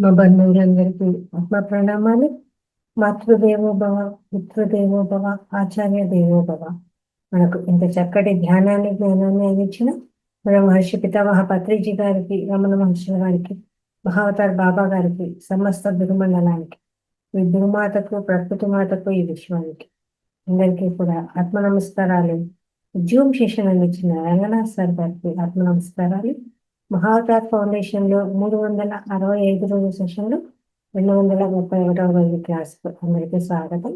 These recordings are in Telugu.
మా బంధువులందరికీ ఆత్మ ప్రణామాలు. మాతృదేవో భవ, పితృదేవో భవ, ఆచార్య దేవో భవ. మనకు ఇంత చక్కటి ధ్యానాన్ని, జ్ఞానాన్ని అందించిన మన మహర్షి పితామహ పత్రిజీ గారికి, రమణ మహర్షుల గారికి, మహావతార్ బాబా గారికి, సమస్త గురుమండలానికి, ఈ గురుమాతకు, ప్రకృతి మాతకు, ఈ విశ్వానికి అందరికీ కూడా ఆత్మ నమస్కారాలు. జూమ్ సెషన్ అందించిన రంగనాథ్ సార్ గారికి ఆత్మ నమస్కారాలు. మహావతార్ ఫౌండేషన్ లో 365 రోజుల సెషన్లు 231వ రోజు క్లాస్ అందరికీ స్వాగతం.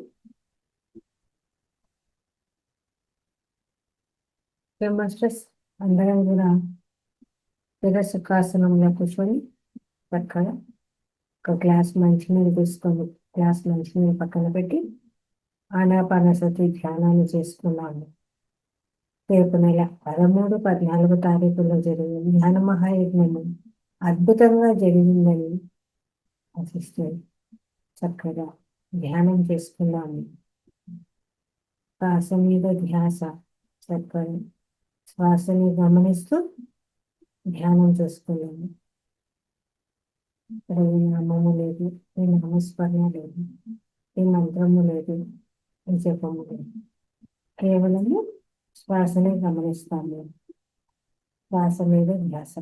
మాస్టర్స్ అందరం కూడా సుఖాసనంలో కూర్చొని చక్కగా ఒక గ్లాస్ మంచినీళ్ళు తీసుకొని గ్లాస్ మంచినీళ్ళు పక్కన పెట్టి ఆనాపానసతి ధ్యానాన్ని చేసుకున్నాము. రేపు నెల 13, 14 తారీఖుల్లో జరిగిన ధ్యాన మహాయజ్ఞము అద్భుతంగా జరిగిందని ఆశిస్తూ చక్కగా ధ్యానం చేసుకున్నాము. శ్వాస మీద ధ్యాస, చక్కగా శ్వాసని గమనిస్తూ ధ్యానం చేసుకున్నాము. ఇక్కడ ఏ నామము లేదు, ఏ నామస్మరణ లేదు, ఏ మంత్రము లేదు, ఏ జపము లేదు. కేవలము శ్వాసని గమనిస్తాము. శ్వాస మీద ధ్యాస.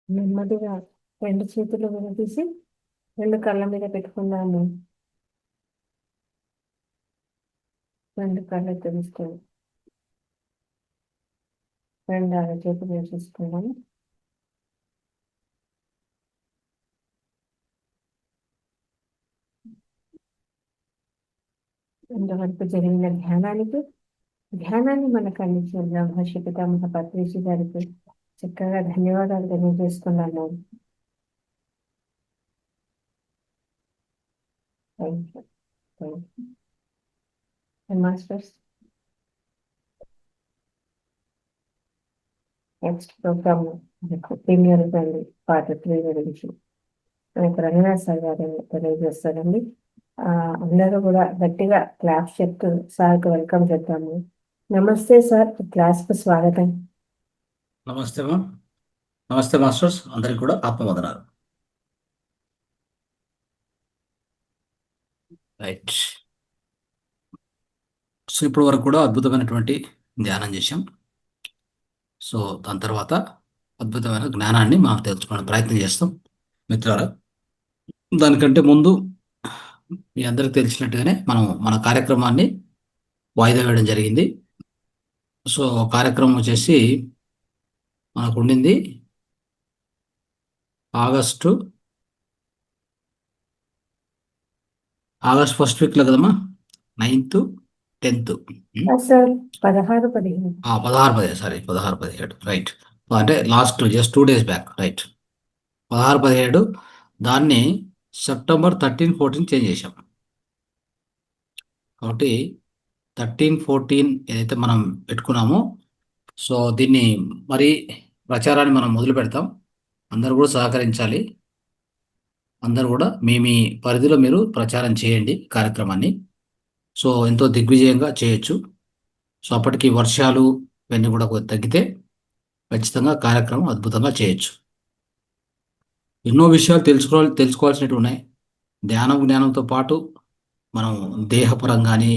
నెమ్మదిగా 2 చేతులు విడదీసి 2 కళ్ళ మీద పెట్టుకుందాము. 2 కళ్ళు తెరుచుకొని 2 అరచేతులు వేసేసుకుందాము. ఇంతవరకు జరిగిన ధ్యానాన్ని మనకు అందించిన బ్రహ్మర్షి పితామహ పత్రిజీ గారికి చక్కగా ధన్యవాదాలు తెలియజేస్తున్నాను. Thank you. Thank you. Masters, next programme premier అండి పార్ట్ 3 గురించి మనకు రంగనాథ్ సార్ గారు తెలియజేస్తారండి. అందరూ కూడా గట్టిగా క్లాస్ చెప్తూ సార్కి వెల్కమ్ చెప్తాము. నమస్తే సార్, క్లాస్కు స్వాగతం. నమస్తే మ్యామ్. నమస్తే మాస్టర్స్, అందరికి కూడా ఆత్మవందనాలు. రైట్. సో ఇప్పటి వరకు కూడా అద్భుతమైనటువంటి ధ్యానం చేశాం. సో దాని తర్వాత అద్భుతమైన జ్ఞానాన్ని మనం తెలుసుకోవడానికి ప్రయత్నం చేస్తాం మిత్రులారా. దానికంటే ముందు మీ అందరికి తెలిసినట్టుగానే మనం మన కార్యక్రమాన్ని వాయిదా వేయడం జరిగింది. సో కార్యక్రమం వచ్చేసి మనకు ఉండింది ఆగస్ట్ ఫస్ట్ వీక్లో కదమ్మా, 9th 10th. సార్ 16, 15. 16, 17 రైట్. అంటే last just 2 days back. Right, 16, 17 దాన్ని సెప్టెంబర్ 13, 14 చేంజ్ చేశాం. కాబట్టి 13, 14 ఏదైతే మనం పెట్టుకున్నామో, సో దీన్ని మరి ప్రచారాన్ని మనం మొదలు పెడతాం. అందరూ కూడా సహకరించాలి. అందరూ కూడా మీ పరిధిలో మీరు ప్రచారం చేయండి కార్యక్రమాన్ని. సో ఎంతో దిగ్విజయంగా చేయొచ్చు. సో అప్పటికి వర్షాలు ఇవన్నీ కూడా కొద్దిగా తగ్గితే ఖచ్చితంగా కార్యక్రమం అద్భుతంగా చేయొచ్చు. ఎన్నో విషయాలు తెలుసుకోవాల్సినవి ఉన్నాయి. జ్ఞానంతో పాటు మనం దేహపరంగాని,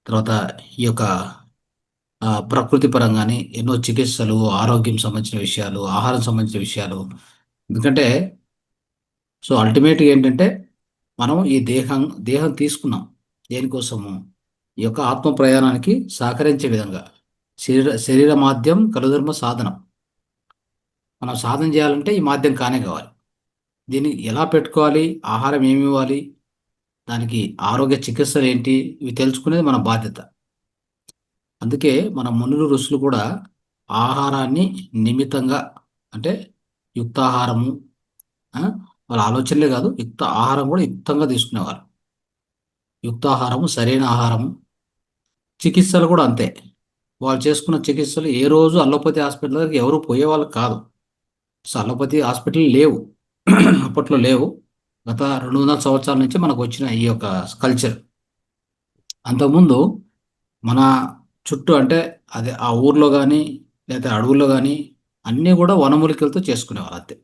తర్వాత ఈ యొక్క ప్రకృతి పరంగాని ఎన్నో చికిత్సలు, ఆరోగ్యం సంబంధించిన విషయాలు, ఆహారం సంబంధించిన విషయాలు. ఎందుకంటే సో అల్టిమేట్గా ఏంటంటే మనం ఈ దేహం తీసుకున్నాం దేనికోసము? ఈ యొక్క ఆత్మ ప్రయాణానికి సహకరించే విధంగా. శరీర మాధ్యం కలుధర్మ సాధనం. మనం సాధన చేయాలంటే ఈ మాధ్యం కానే కావాలి. దీన్ని ఎలా పెట్టుకోవాలి, ఆహారం ఏమి ఇవ్వాలి, దానికి ఆరోగ్య చికిత్సలు ఏంటి, ఇవి తెలుసుకునేది మన బాధ్యత. అందుకే మన మునులు ఋషులు కూడా ఆహారాన్ని నిమితంగా, అంటే యుక్తాహారము, వాళ్ళ ఆలోచనలే కాదు, ఆహారం కూడా యుక్తంగా తీసుకునేవారు. యుక్తాహారము, సరైన ఆహారము. చికిత్సలు కూడా అంతే. వాళ్ళు చేసుకున్న చికిత్సలు ఏ రోజు అల్లోపతి హాస్పిటల్ దగ్గరికి ఎవరు పోయేవాళ్ళు కాదు. సో అల్లోపతి హాస్పిటల్ లేవు, అప్పట్లో లేవు. గత 200 సంవత్సరాల నుంచి మనకు వచ్చిన ఈ యొక్క కల్చర్. అంతకుముందు మన చుట్టూ, అంటే అదే ఆ ఊర్లో కానీ లేదా అడవుల్లో కానీ అన్నీ కూడా వనమూలికలతో చేసుకునేవారు అంతే.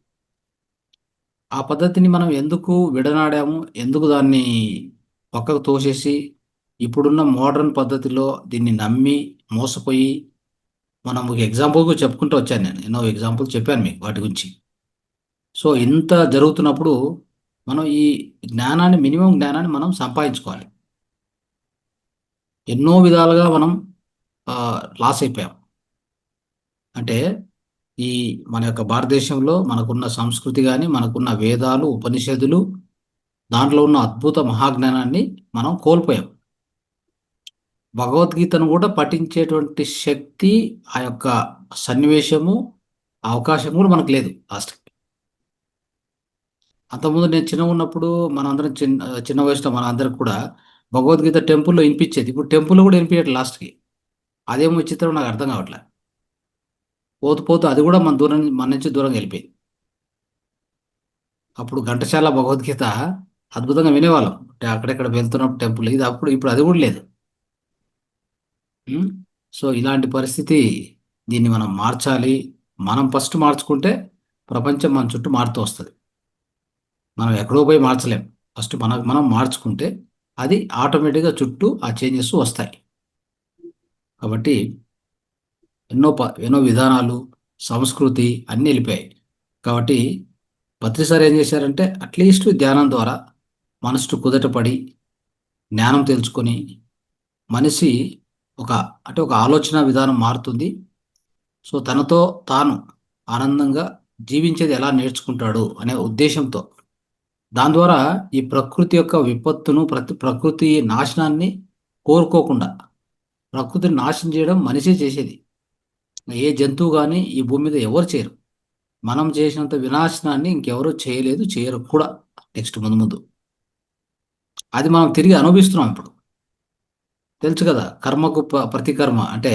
ఆ పద్ధతిని మనం ఎందుకు విడనాడాము, ఎందుకు దాన్ని పక్కకు తోసేసి ఇప్పుడున్న మోడర్న్ పద్ధతిలో దీన్ని నమ్మి మోసపోయి, మనం ఒక ఎగ్జాంపుల్గా చెప్పుకుంటూ వచ్చాను. నేను ఎన్నో ఎగ్జాంపుల్ చెప్పాను మీకు వాటి గురించి. సో ఇంత జరుగుతున్నప్పుడు మనం ఈ మినిమం జ్ఞానాన్ని మనం సంపాదించుకోవాలి. ఎన్నో విధాలుగా మనం లాస్ అయిపోయాం. అంటే ఈ మన యొక్క భారతదేశంలో మనకున్న సంస్కృతి కానీ, మనకున్న వేదాలు, ఉపనిషత్తులు, దాంట్లో ఉన్న అద్భుత మహాజ్ఞానాన్ని మనం కోల్పోయాం. భగవద్గీతను కూడా పఠించేటువంటి శక్తి, ఆ యొక్క సన్నివేశము, అవకాశం కూడా మనకు లేదు లాస్ట్కి. అంతకుముందు నేను చిన్నగా ఉన్నప్పుడు మనందరం చిన్న వయసులో మనందరికి కూడా భగవద్గీత టెంపుల్లో వినిపించేది. ఇప్పుడు టెంపుల్లో కూడా వినిపించట్లేదు లాస్ట్కి. అదేమో విచిత్రం, నాకు అర్థం కావట్లే. పోతూ అది కూడా మన నుంచి దూరంగా వెళ్ళిపోయింది. అప్పుడు ఘంటసాల భగవద్గీత అద్భుతంగా వినేవాళ్ళం, అక్కడెక్కడ వెళ్తున్నప్పుడు టెంపుల్. ఇప్పుడు అది కూడా లేదు. సో ఇలాంటి పరిస్థితి, దీన్ని మనం మార్చాలి. మనం ఫస్ట్ మార్చుకుంటే ప్రపంచం మన చుట్టూ మారుతూ వస్తుంది. మనం ఎక్కడో పోయి మార్చలేం. ఫస్ట్ మనం మార్చుకుంటే అది ఆటోమేటిక్గా చుట్టూ ఆ చేంజెస్ వస్తాయి. కాబట్టి ఎన్నో విధానాలు, సంస్కృతి అన్నీ వెళ్ళిపోయాయి. కాబట్టి పత్రి సార్ ఏం చేశారంటే అట్లీస్ట్ ధ్యానం ద్వారా మనసు కుదటపడి జ్ఞానం తెలుసుకొని మనిషి ఒక అంటే ఒక ఆలోచన విధానం మారుతుంది. సో తనతో తాను ఆనందంగా జీవించేది ఎలా నేర్చుకుంటాడు అనే ఉద్దేశంతో దాని ద్వారా ఈ ప్రకృతి యొక్క విపత్తును ప్రకృతి నాశనాన్ని కోరుకోకుండా ప్రకృతిని నాశనం చేయడం మనిషే చేసేది. ఏ జంతువు కానీ ఈ భూమి మీద ఎవరు చేయరు. మనం చేసినంత వినాశనాన్ని ఇంకెవరూ చేయలేదు, చేయరు కూడా. నెక్స్ట్ ముందు ముందు అది మనం తిరిగి అనుభవిస్తున్నాం ఇప్పుడు. తెలుసు కదా, కర్మకు ప్రతికర్మ అంటే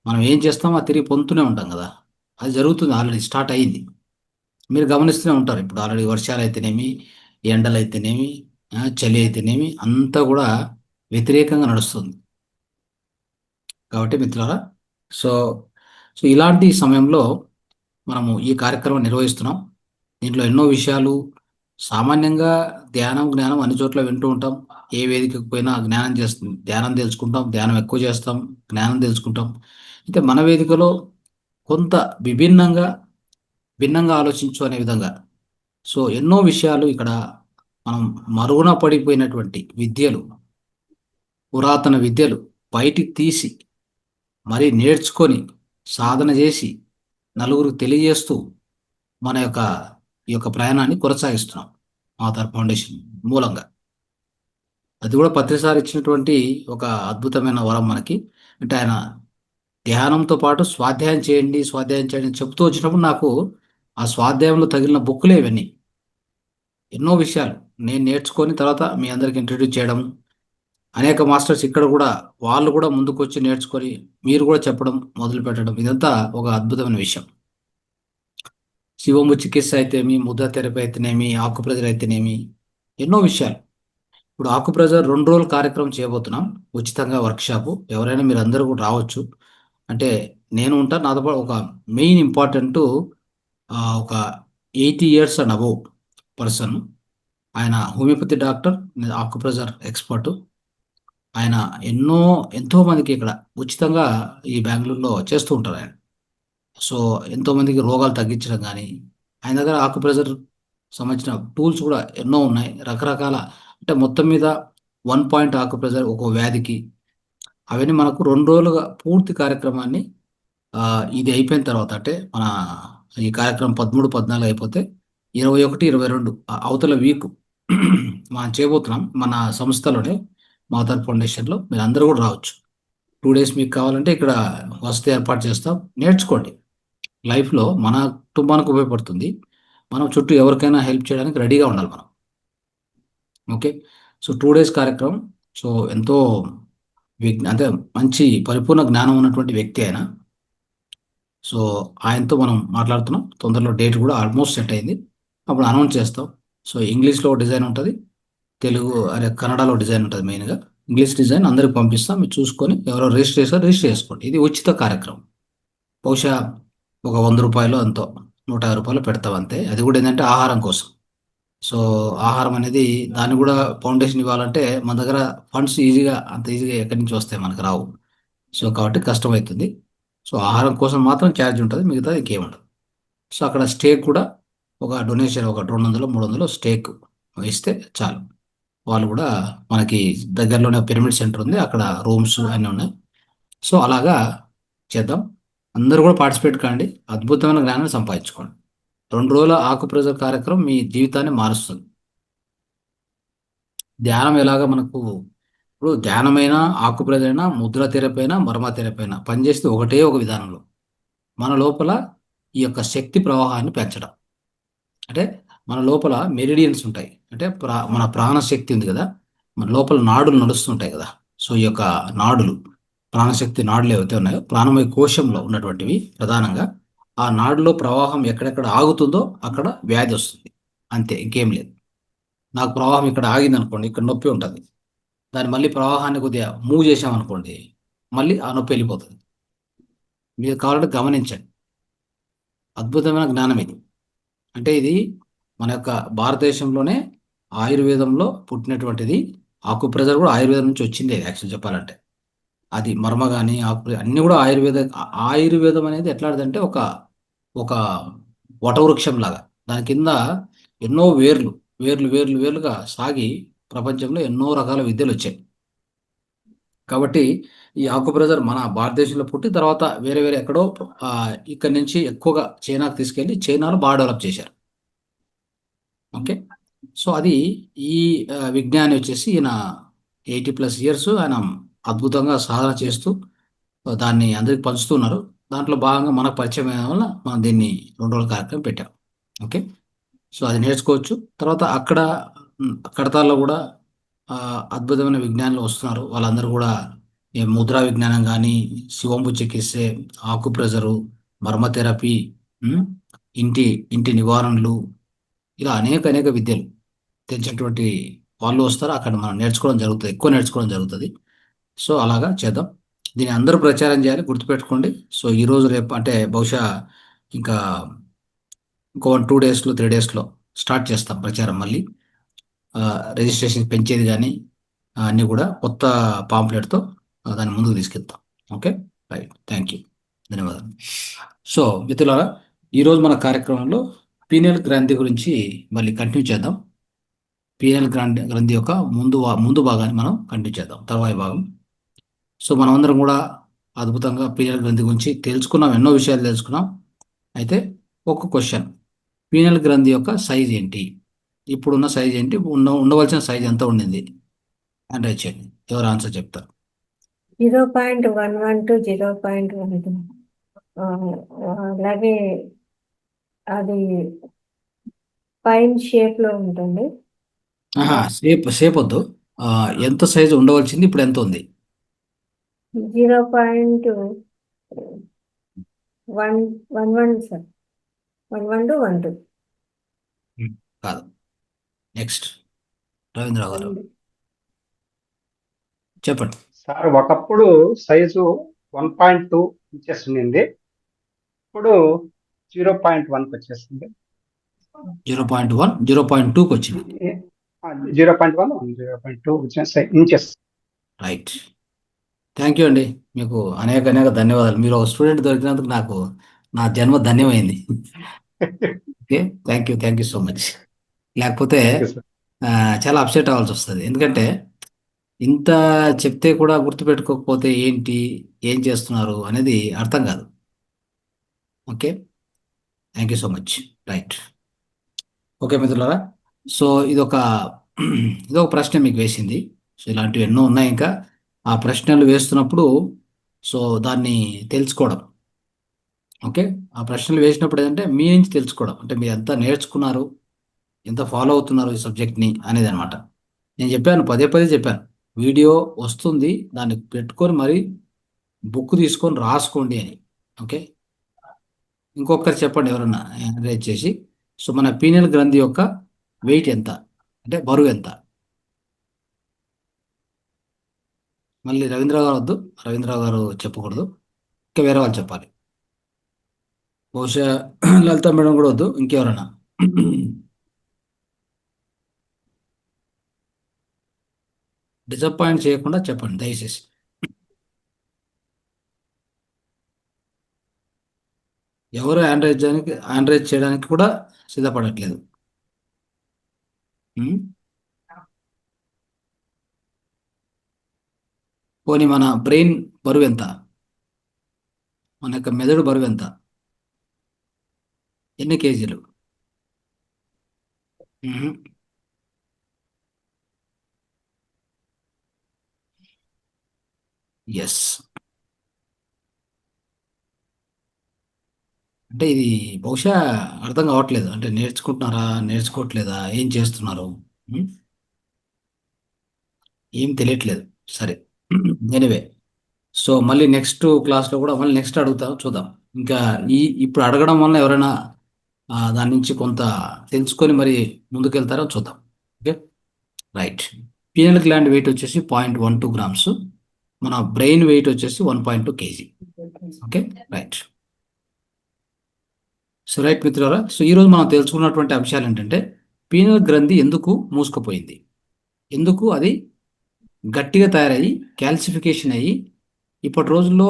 మనం ఏం చేస్తామో అది తిరిగి పొందుతూనే ఉంటాం కదా. అది జరుగుతుంది, ఆల్రెడీ స్టార్ట్ అయ్యింది. మీరు గమనిస్తూనే ఉంటారు. ఇప్పుడు ఆల్రెడీ వర్షాలు అయితేనేమి, ఎండలు అయితేనేమి, చలి అయితేనేమి అంతా కూడా వ్యతిరేకంగా నడుస్తుంది. కాబట్టి మిత్రులారా, సో సో ఇలాంటి సమయంలో మనము ఈ కార్యక్రమం నిర్వహిస్తున్నాం. దీంట్లో ఎన్నో విషయాలు సామాన్యంగా ధ్యానం జ్ఞానం అన్ని చోట్ల వింటూ ఉంటాం. ఏ వేదికకు పోయినా జ్ఞానం చేస్తుంది, ధ్యానం తెలుసుకుంటాం, ధ్యానం ఎక్కువ చేస్తాం, జ్ఞానం తెలుసుకుంటాం. అయితే మన వేదికలో కొంత భిన్నంగా ఆలోచించు అనే విధంగా సో ఎన్నో విషయాలు ఇక్కడ మనం మరుగున పడిపోయినటువంటి విద్యలు, పురాతన విద్యలు బయటికి తీసి మరీ నేర్చుకొని సాధన చేసి నలుగురికి తెలియజేస్తూ మన యొక్క ఈ యొక్క ప్రయాణాన్ని కొనసాగిస్తున్నాం మాతార్ ఫౌండేషన్ మూలంగా. అది కూడా పత్రిసారి ఇచ్చినటువంటి ఒక అద్భుతమైన వరం మనకి. అంటే ఆయన ధ్యానంతో పాటు స్వాధ్యాయం చేయండి స్వాధ్యాయం చేయండి అని చెప్తూ వచ్చినప్పుడు నాకు ఆ స్వాధ్యాయంలో తగిలిన బుక్కులే ఇవన్నీ. ఎన్నో విషయాలు నేను నేర్చుకొని తర్వాత మీ అందరికి ఇంట్రడ్యూస్ చేయడం, అనేక మాస్టర్స్ ఇక్కడ కూడా వాళ్ళు కూడా ముందుకు వచ్చి నేర్చుకొని మీరు కూడా చెప్పడం మొదలు పెట్టడం, ఇదంతా ఒక అద్భుతమైన విషయం. శివము చికిత్స అయితేనేమి, ముద్ర థెరపీ అయితేనేమి, ఆకుప్రెజర్ అయితేనేమి, ఎన్నో విషయాలు. ఇప్పుడు ఆకుప్రెజర్ 2 రోజుల కార్యక్రమం చేయబోతున్నాం, ఉచితంగా వర్క్షాపు. ఎవరైనా మీరు అందరూ కూడా రావచ్చు. అంటే నేను ఉంటాను, నాతో పాటు ఒక మెయిన్ ఇంపార్టెంట్ ఒక 80 years అండ్ అబోవ్ పర్సన్. ఆయన హోమియోపతి డాక్టర్, ఆకుప్రెజర్ ఎక్స్పర్ట్. ఆయన ఎంతో మందికి ఇక్కడ ఉచితంగా ఈ బెంగళూరులో చేస్తూ ఉంటారు ఆయన. సో ఎంతో మందికి రోగాలు తగ్గించడం కానీ, ఆయన దగ్గర ఆకుప్రెజర్ సంబంధించిన టూల్స్ కూడా ఎన్నో ఉన్నాయి, రకరకాల. అంటే మొత్తం మీద 1 పాయింట్ ఆకుప్రెజర్ ఒక్కో వ్యాధికి. అవన్నీ మనకు 2 రోజులుగా పూర్తి కార్యక్రమాన్ని ఇది అయిపోయిన తర్వాత, అంటే మన ఈ కార్యక్రమం 13, 14 అయిపోతే 21, 22 అవతల వీక్ మనం చేయబోతున్నాం మన సంస్థలోనే, మాతార్ ఫౌండేషన్లో. మీరు అందరూ కూడా రావచ్చు. 2 days మీకు కావాలంటే ఇక్కడ వసతి ఏర్పాటు చేస్తాం. నేర్చుకోండి. లైఫ్లో మన కుటుంబానికి ఉపయోగపడుతుంది. మనం చుట్టూ ఎవరికైనా హెల్ప్ చేయడానికి రెడీగా ఉండాలి మనం. ఓకే. సో 2 days కార్యక్రమం. సో ఎంతో అంటే మంచి పరిపూర్ణ జ్ఞానం ఉన్నటువంటి వ్యక్తి ఆయన. సో ఆయనతో మనం మాట్లాడుతున్నాం. తొందరలో డేట్ కూడా ఆల్మోస్ట్ సెట్ అయింది, అప్పుడు అనౌన్స్ చేస్తాం. సో ఇంగ్లీష్లో డిజైన్ ఉంటుంది, తెలుగు కన్నడలో డిజైన్ ఉంటుంది. మెయిన్గా ఇంగ్లీష్ డిజైన్ అందరికి పంపిస్తాం. మీరు చూసుకొని ఎవరో రిజిస్టర్ చేసుకోండి. ఇది ఉచిత కార్యక్రమం. బహుశా ఒక 100 రూపాయలు ఎంతో, 150 రూపాయలు పెడతాం అంతే. అది కూడా ఏంటంటే ఆహారం కోసం. సో ఆహారం అనేది దాన్ని కూడా ఫౌండేషన్ ఇవ్వాలంటే మన దగ్గర ఫండ్స్ అంత ఈజీగా ఎక్కడి నుంచి వస్తాయి, మనకు రావు. సో కాబట్టి కష్టమవుతుంది. సో ఆహారం కోసం మాత్రం ఛార్జ్ ఉంటుంది, మిగతా ఇంకేముండదు. సో అక్కడ స్టేక్ కూడా ఒక డొనేషన్ ఒక 200, 300 స్టేక్ ఇస్తే చాలు. వాళ్ళు కూడా మనకి దగ్గరలోనే పిరమిడ్ సెంటర్ ఉంది, అక్కడ రూమ్స్ అన్నీ ఉన్నాయి. సో అలాగా చేద్దాం. అందరూ కూడా పార్టిసిపేట్ కాండి, అద్భుతమైన జ్ఞానాన్ని సంపాదించుకోండి. 2 రోజుల ఆకుప్రెజర్ కార్యక్రమం మీ జీవితాన్ని మారుస్తుంది. ధ్యానం ఎలాగా మనకు ఇప్పుడు ధ్యానమైన, ఆకుప్రెజర్ అయినా, ముద్ర థెరపీ అయినా, మర్మ థెరపీ అయినా పనిచేస్తే ఒకటే ఒక విధానంలో మన లోపల ఈ యొక్క శక్తి ప్రవాహాన్ని పెంచడం. అంటే మన లోపల మెరిడియన్స్ ఉంటాయి, అంటే మన ప్రాణశక్తి ఉంది కదా, మన లోపల నాడులు నడుస్తుంటాయి కదా. సో ఈ యొక్క నాడులు, ప్రాణశక్తి నాడులు ఏవైతే ఉన్నాయో ప్రాణమయ కోశంలో ఉన్నటువంటివి ప్రధానంగా, ఆ నాడులో ప్రవాహం ఎక్కడెక్కడ ఆగుతుందో అక్కడ వ్యాధి వస్తుంది. అంతే, ఇంకేం లేదు. నాకు ప్రవాహం ఇక్కడ ఆగింది అనుకోండి, ఇక్కడ నొప్పి ఉంటుంది. దాన్ని మళ్ళీ ప్రవాహాన్ని కొద్దిగా మూవ్ చేసామనుకోండి, మళ్ళీ ఆ నొప్పి వెళ్ళిపోతుంది. మీరు కావాలంటే గమనించండి. అద్భుతమైన జ్ఞానం ఇది. అంటే ఇది మన యొక్క భారతదేశంలోనే ఆయుర్వేదంలో పుట్టినటువంటిది. ఆకుప్రెజర్ కూడా ఆయుర్వేదం నుంచి వచ్చిందే యాక్చువల్ చెప్పాలంటే. అది మర్మ కానీ అన్నీ కూడా ఆయుర్వేదం అనేది ఎట్లాంటిదంటే ఒక ఒక వటవృక్షం లాగా దాని కింద ఎన్నో వేర్లు వేర్లు వేర్లు వేర్లుగా సాగి ప్రపంచంలో ఎన్నో రకాల విద్యలు వచ్చాయి. కాబట్టి ఈ ఆకుప్రెజర్ మన భారతదేశంలో పుట్టి తర్వాత వేరే వేరే ఎక్కడో ఇక్కడి నుంచి ఎక్కువగా చైనాకు తీసుకెళ్ళి చైనాలో బాగా డెవలప్ చేశారు. ఓకే, సో అది ఈ విజ్ఞాని వచ్చేసి ఈయన 80+ ఇయర్స్ ఆయన అద్భుతంగా సాధన చేస్తూ దాన్ని అందరికి పంచుతున్నారు. దాంట్లో భాగంగా మనకు పరిచయం అయిన వల్ల మనం దీన్ని 2 రోజుల కార్యక్రమం పెట్టాం. ఓకే, సో అది నేర్చుకోవచ్చు. తర్వాత అక్కడ కడతాల్లో కూడా అద్భుతమైన విజ్ఞానులు వస్తున్నారు. వాళ్ళందరూ కూడా ఈ ముద్రా విజ్ఞానం కానీ, శివంబు చికిత్స, ఆకుప్రెజరు, మర్మ థెరపీ, ఇంటి ఇంటి నివారణలు, ఇలా అనేక అనేక విద్యలు తెలిసినటువంటి వాళ్ళు వస్తారు. అక్కడ మనం నేర్చుకోవడం జరుగుతుంది, ఎక్కువ నేర్చుకోవడం జరుగుతుంది. సో అలాగా చేద్దాం. దీన్ని అందరూ ప్రచారం చేయాలి, గుర్తుపెట్టుకోండి. సో ఈరోజు రేపు అంటే బహుశా ఇంకా ఇంకో 2 డేస్లో 3 డేస్లో స్టార్ట్ చేస్తాం ప్రచారం మళ్ళీ. రిజిస్ట్రేషన్ పెంచేది కానీ అన్నీ కూడా కొత్త పాంప్లెట్తో దాన్ని ముందుకు తీసుకెళ్తాం. ఓకే, రైట్, థ్యాంక్ యూ, ధన్యవాదాలు. సో మిత్రులారా, ఈరోజు మన కార్యక్రమంలో పీనియల్ గ్రంథి గురించి మళ్ళీ కంటిన్యూ చేద్దాం. పీనియల్ గ్రంథి యొక్క ముందు భాగాన్ని మనం కంటిన్యూ చేద్దాం, తర్వాయి భాగం. సో మనమందరం కూడా అద్భుతంగా పీనియల్ గ్రంథి గురించి తెలుసుకున్నాం, ఎన్నో విషయాలు తెలుసుకున్నాం. అయితే ఒక క్వశ్చన్, పీనియల్ గ్రంథి యొక్క సైజ్ ఏంటి, ఇప్పుడున్న సైజ్ ఏంటి, ఉండవలసిన సైజ్ ఎంత ఉండింది అని రాయండి. ఎవరు ఆన్సర్ చెప్తారు? 0.11 to 0.12. అలాగే అది పైన్ షేప్ లో ఉంటుంది. షేప్ వద్దు, ఎంత సైజు ఉండవలసింది, ఇప్పుడు ఎంత ఉంది? 0.11 సార్, 11 to 12. కాదు, నెక్స్ట్ రవీంద్రరావు గారు చెప్పండి. సార్, ఒకప్పుడు సైజు 1.2 ఇంచెస్ ఉండింది, ఇప్పుడు 0.1కి వచ్చేసింది. 0.1 0.2కి వచ్చింది. 0.1 0.2 ఇంచెస్. రైట్, థ్యాంక్ యూ అండి, మీకు అనేక అనేక ధన్యవాదాలు. మీరు ఒక స్టూడెంట్ దొరికినందుకు నాకు నా జన్మ ధన్యమైంది. Okay, thank you so much. లేకపోతే చాలా అప్సెట్ అవ్వాల్సి వస్తుంది, ఎందుకంటే ఇంత చెప్తే కూడా గుర్తుపెట్టుకోకపోతే ఏంటి, ఏం చేస్తున్నారు అనేది అర్థం కాదు. Okay, thank you so much. Right, okay మిత్రులారా, సో ఇదొక ప్రశ్న మీకు వేసింది. సో ఇలాంటివి ఎన్నో ఉన్నాయి ఇంకా. ఆ ప్రశ్నలు వేస్తున్నప్పుడు సో దాన్ని తెలుసుకోవడం. ఓకే, ఆ ప్రశ్నలు వేసినప్పుడు ఏంటంటే మీ నుంచి తెలుసుకోవడం, అంటే మీరు ఎంత నేర్చుకున్నారు, ఎంత ఫాలో అవుతున్నారు ఈ సబ్జెక్ట్ని అనేది అనమాట. నేను చెప్పాను, పదే చెప్పాను, వీడియో వస్తుంది, దాన్ని పెట్టుకొని మరి బుక్ తీసుకొని రాసుకోండి అని. ఓకే, ఇంకొకరు చెప్పండి ఎవరన్నా ఎంకరేజ్ చేసి. సో మన పీనియల్ గ్రంథి యొక్క వెయిట్ ఎంత, అంటే బరువు ఎంత? మళ్ళీ రవీంద్రరావు గారు వద్దు, రవీంద్రరావు గారు చెప్పకూడదు, ఇంకా వేరే వాళ్ళు చెప్పాలి. బహుశా లలిత మేడం కూడా వద్దు, ఇంకెవరన్నా. డిసప్పాయింట్ చేయకుండా చెప్పండి దయచేసి. ఎవరు ఆండ్రైజ్ చేయడానికి కూడా సిద్ధపడట్లేదు. పోనీ మన బ్రెయిన్ బరువు ఎంత, మన యొక్క మెదడు బరువు ఎంత, ఎన్ని కేజీలు? ఎస్, అంటే ఇది బహుశా అర్థం కావట్లేదు, అంటే నేర్చుకుంటున్నారా, నేర్చుకోవట్లేదా, ఏం చేస్తున్నారు, ఏం తెలియట్లేదు. సరే, ఎనివే, సో మళ్ళీ నెక్స్ట్ క్లాస్లో కూడా మళ్ళీ నెక్స్ట్ అడుగుతాం, చూద్దాం. ఇంకా ఇప్పుడు అడగడం వల్ల ఎవరైనా దాని నుంచి కొంత తెలుసుకొని మరి ముందుకెళ్తారో చూద్దాం. Okay, right. Pineal gland weight వచ్చేసి 0.12 గ్రామ్స్, మన బ్రెయిన్ వెయిట్ వచ్చేసి 1.2 kg. Okay, right. So right మిత్రులారా, సో ఈరోజు మనం తెలుసుకున్నటువంటి అంశాలు ఏంటంటే పీనల్ గ్రంథి ఎందుకు మూసుకుపోయింది, ఎందుకు అది గట్టిగా తయారయ్యి క్యాల్సిఫికేషన్ అయ్యి ఇప్పటి రోజుల్లో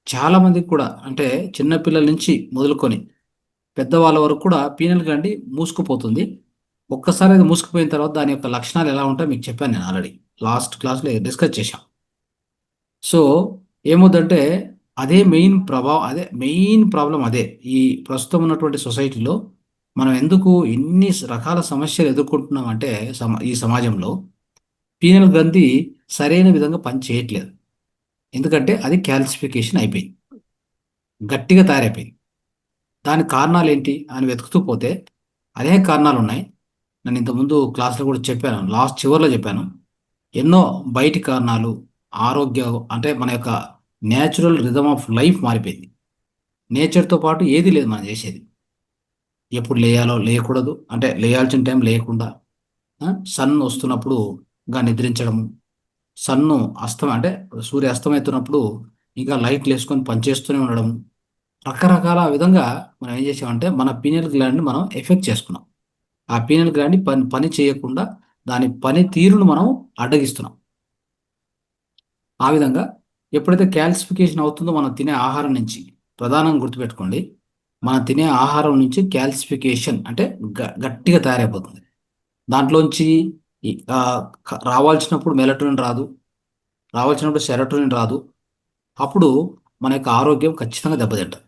చాలామందికి కూడా, అంటే చిన్నపిల్లల నుంచి మొదలుకొని పెద్దవాళ్ళ వరకు కూడా పీనల్ గ్లాండ్ మూసుకుపోతుంది. ఒక్కసారి అది మూసుకుపోయిన తర్వాత దాని యొక్క లక్షణాలు ఎలా ఉంటాయో మీకు చెప్పాను నేను ఆల్రెడీ లాస్ట్ క్లాస్లో డిస్కస్ చేశాం. సో ఏమవుతుందంటే అదే మెయిన్ ప్రాబ్లం అదే. ఈ ప్రస్తుతం ఉన్నటువంటి సొసైటీలో మనం ఎందుకు ఇన్ని రకాల సమస్యలు ఎదుర్కొంటున్నాం అంటే ఈ సమాజంలో పీనల్ గ్రంథి సరైన విధంగా పని చేయట్లేదు. ఎందుకంటే అది క్యాల్సిఫికేషన్ అయిపోయింది, గట్టిగా తయారైపోయింది. దాని కారణాలు ఏంటి అని వెతుకుతూ పోతే అనేక కారణాలు ఉన్నాయి. నేను ఇంతకుముందు క్లాస్లో కూడా చెప్పాను, లాస్ట్ చివర్లో చెప్పాను. ఎన్నో బయటి కారణాలు, ఆరోగ్య అంటే మన యొక్క న్యాచురల్ రిథమ్ ఆఫ్ లైఫ్ మారిపోయింది. నేచర్తో పాటు ఏది లేదు మనం చేసేది. ఎప్పుడు లేయాలో లేయకూడదు, అంటే లేయాల్సిన టైం లేకుండా, సన్ వస్తున్నప్పుడు ఇంకా నిద్రించడము, సన్ను అంటే సూర్య అస్తమవుతున్నప్పుడు ఇంకా లైట్లు వేసుకొని పనిచేస్తూనే ఉండడము, రకరకాల విధంగా మనం ఏం చేసామంటే మన పీనియల్ గ్లాండ్ని మనం ఎఫెక్ట్ చేసుకున్నాం. ఆ పీనియల్ గ్లాండ్ పని చేయకుండా దాని పని తీరును మనం అడ్డగిస్తున్నాం. ఆ విధంగా ఎప్పుడైతే క్యాల్సిఫికేషన్ అవుతుందో మనం తినే ఆహారం నుంచి, ప్రధానంగా గుర్తుపెట్టుకోండి, మనం తినే ఆహారం నుంచి క్యాల్సిఫికేషన్ అంటే గట్టిగా తయారైపోతుంది. దాంట్లోంచి రావాల్సినప్పుడు మెలటోనిన్ రాదు, రావాల్సినప్పుడు సెరటోనిన్ రాదు. అప్పుడు మన యొక్క ఆరోగ్యం ఖచ్చితంగా దెబ్బతింటుంది.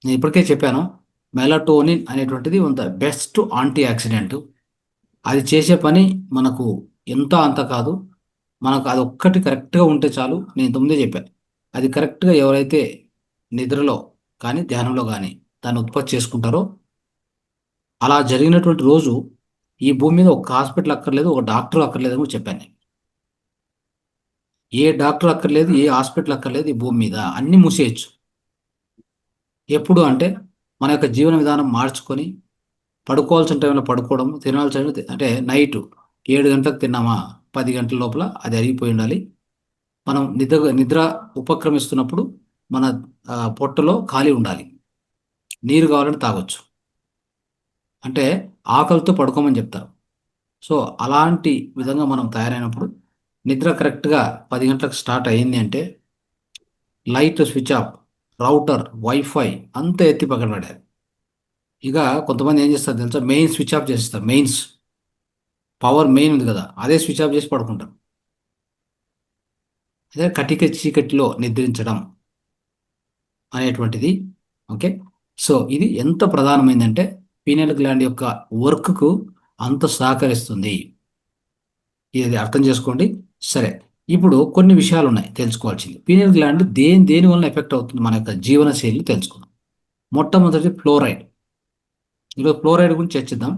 నేను ఇప్పటికే చెప్పాను, మెలటోనిన్ అనేటువంటిది బెస్ట్ యాంటీ ఆక్సిడెంట్. అది చేసే పని మనకు ఎంత అంత కాదు, మనకు అది ఒక్కటి కరెక్ట్గా ఉంటే చాలు. నేను ఇంతకుముందే చెప్పాను, అది కరెక్ట్గా ఎవరైతే నిద్రలో కానీ ధ్యానంలో కానీ దాన్ని ఉత్పత్తి చేసుకుంటారో, అలా జరిగినటువంటి రోజు ఈ భూమి మీద ఒక హాస్పిటల్ అక్కర్లేదు, ఒక డాక్టర్ అక్కర్లేదు అని చెప్పాను. ఏ డాక్టర్ అక్కర్లేదు, ఏ హాస్పిటల్ అక్కర్లేదు, ఈ భూమి మీద అన్నీ మూసేయచ్చు. ఎప్పుడు అంటే మన యొక్క జీవన విధానం మార్చుకొని పడుకోవాల్సిన టైంలో పడుకోవడం, తినాల్సిన అంటే నైట్ 7 గంటలకు తిన్నామా 10 గంటల లోపల అది అరిగిపోయి ఉండాలి. మనం నిద్ర ఉపక్రమిస్తున్నప్పుడు మన పొట్టలో ఖాళీ ఉండాలి. నీరు కావాలంటే తాగొచ్చు, అంటే ఆకలితో పడుకోమని చెప్తారు. సో అలాంటి విధంగా మనం తయారైనప్పుడు నిద్ర కరెక్ట్గా 10 గంటలకు స్టార్ట్ అయ్యింది అంటే light switch off, router, wifi అంతా ఎత్తి పక్కన పడారు. ఇక కొంతమంది ఏం చేస్తారు తెలుసా, మెయిన్ స్విచ్ ఆఫ్ చేస్తారు. పవర్ మెయిన్ ఉంది కదా, అదే స్విచ్ ఆఫ్ చేసి పడుకుంటారు. అదే కటిక చీకటిలో నిద్రించడం అనేటువంటిది. ఓకే, సో ఇది ఎంత ప్రధానమైందంటే పీనియల్ గ్లాండ్ యొక్క వర్క్కు అంత సహకరిస్తుంది. ఇది అర్థం చేసుకోండి. సరే, ఇప్పుడు కొన్ని విషయాలు ఉన్నాయి తెలుసుకోవాల్సింది. పీనియల్ గ్లాండ్ దేని వల్ల ఎఫెక్ట్ అవుతుంది మన యొక్క జీవన శైలి తెలుసుకుందాం. మొట్టమొదటి ఫ్లోరైడ్. ఈరోజు ఫ్లోరైడ్ గురించి చర్చిద్దాం.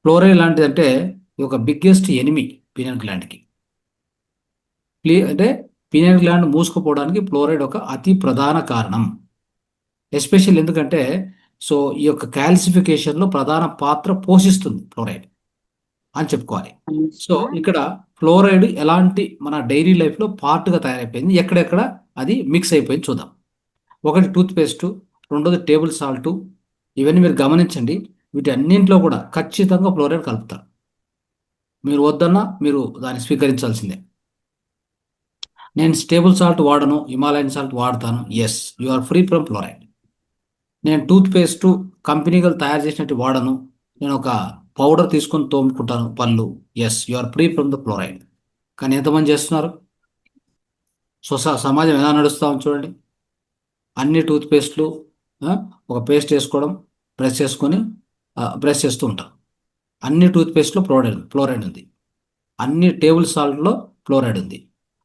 ఫ్లోరైడ్ లాంటిదంటే ఒక బిగ్గెస్ట్ ఎనిమీ పీనియల్ గ్లాండ్కి. అంటే పీనియల్ గ్లాండ్ మూసుకుపోవడానికి ఫ్లోరైడ్ ఒక అతి ప్రధాన కారణం. ఎస్పెషల్ ఎందుకంటే సో ఈ యొక్క క్యాల్సిఫికేషన్లో ప్రధాన పాత్ర పోషిస్తుంది ఫ్లోరైడ్ అని చెప్పుకోవాలి. సో ఇక్కడ ఫ్లోరైడ్ ఎలాంటి మన డైలీ లైఫ్లో పార్ట్గా తయారైపోయింది, ఎక్కడెక్కడ అది మిక్స్ అయిపోయింది చూద్దాం. ఒకటి టూత్పేస్ట్, రెండోది టేబుల్ సాల్ట్. ఇవన్నీ మీరు గమనించండి, వీటి అన్నింటిలో కూడా ఖచ్చితంగా ఫ్లోరైడ్ కలుపుతారు. మీరు వద్దన్నా మీరు దాన్ని స్వీకరించాల్సిందే. నేను టేబుల్ సాల్ట్ వాడను, హిమాలయన్ సాల్ట్ వాడతాను, yes you are free from fluoride. నేను టూత్పేస్ట్ కంపెనీలు తయారు చేసినట్టు వాడను, నేను ఒక పౌడర్ తీసుకొని తోముకుంటాను పళ్ళు, yes you are free from the fluoride. కానీ ఎంతమంది చేస్తున్నారు? సమాజం ఎలా నడుస్తామని చూడండి. అన్ని టూత్పేస్ట్లు ఒక పేస్ట్ వేసుకోవడం, బ్రష్ చేసుకొని బ్రష్ చేస్తూ ఉంటాం. అన్ని టూత్పేస్ట్లో ఫ్లోరైడ్ ఉంది, అన్ని టేబుల్ సాల్ట్లో ఫ్లోరైడ్ ఉంది,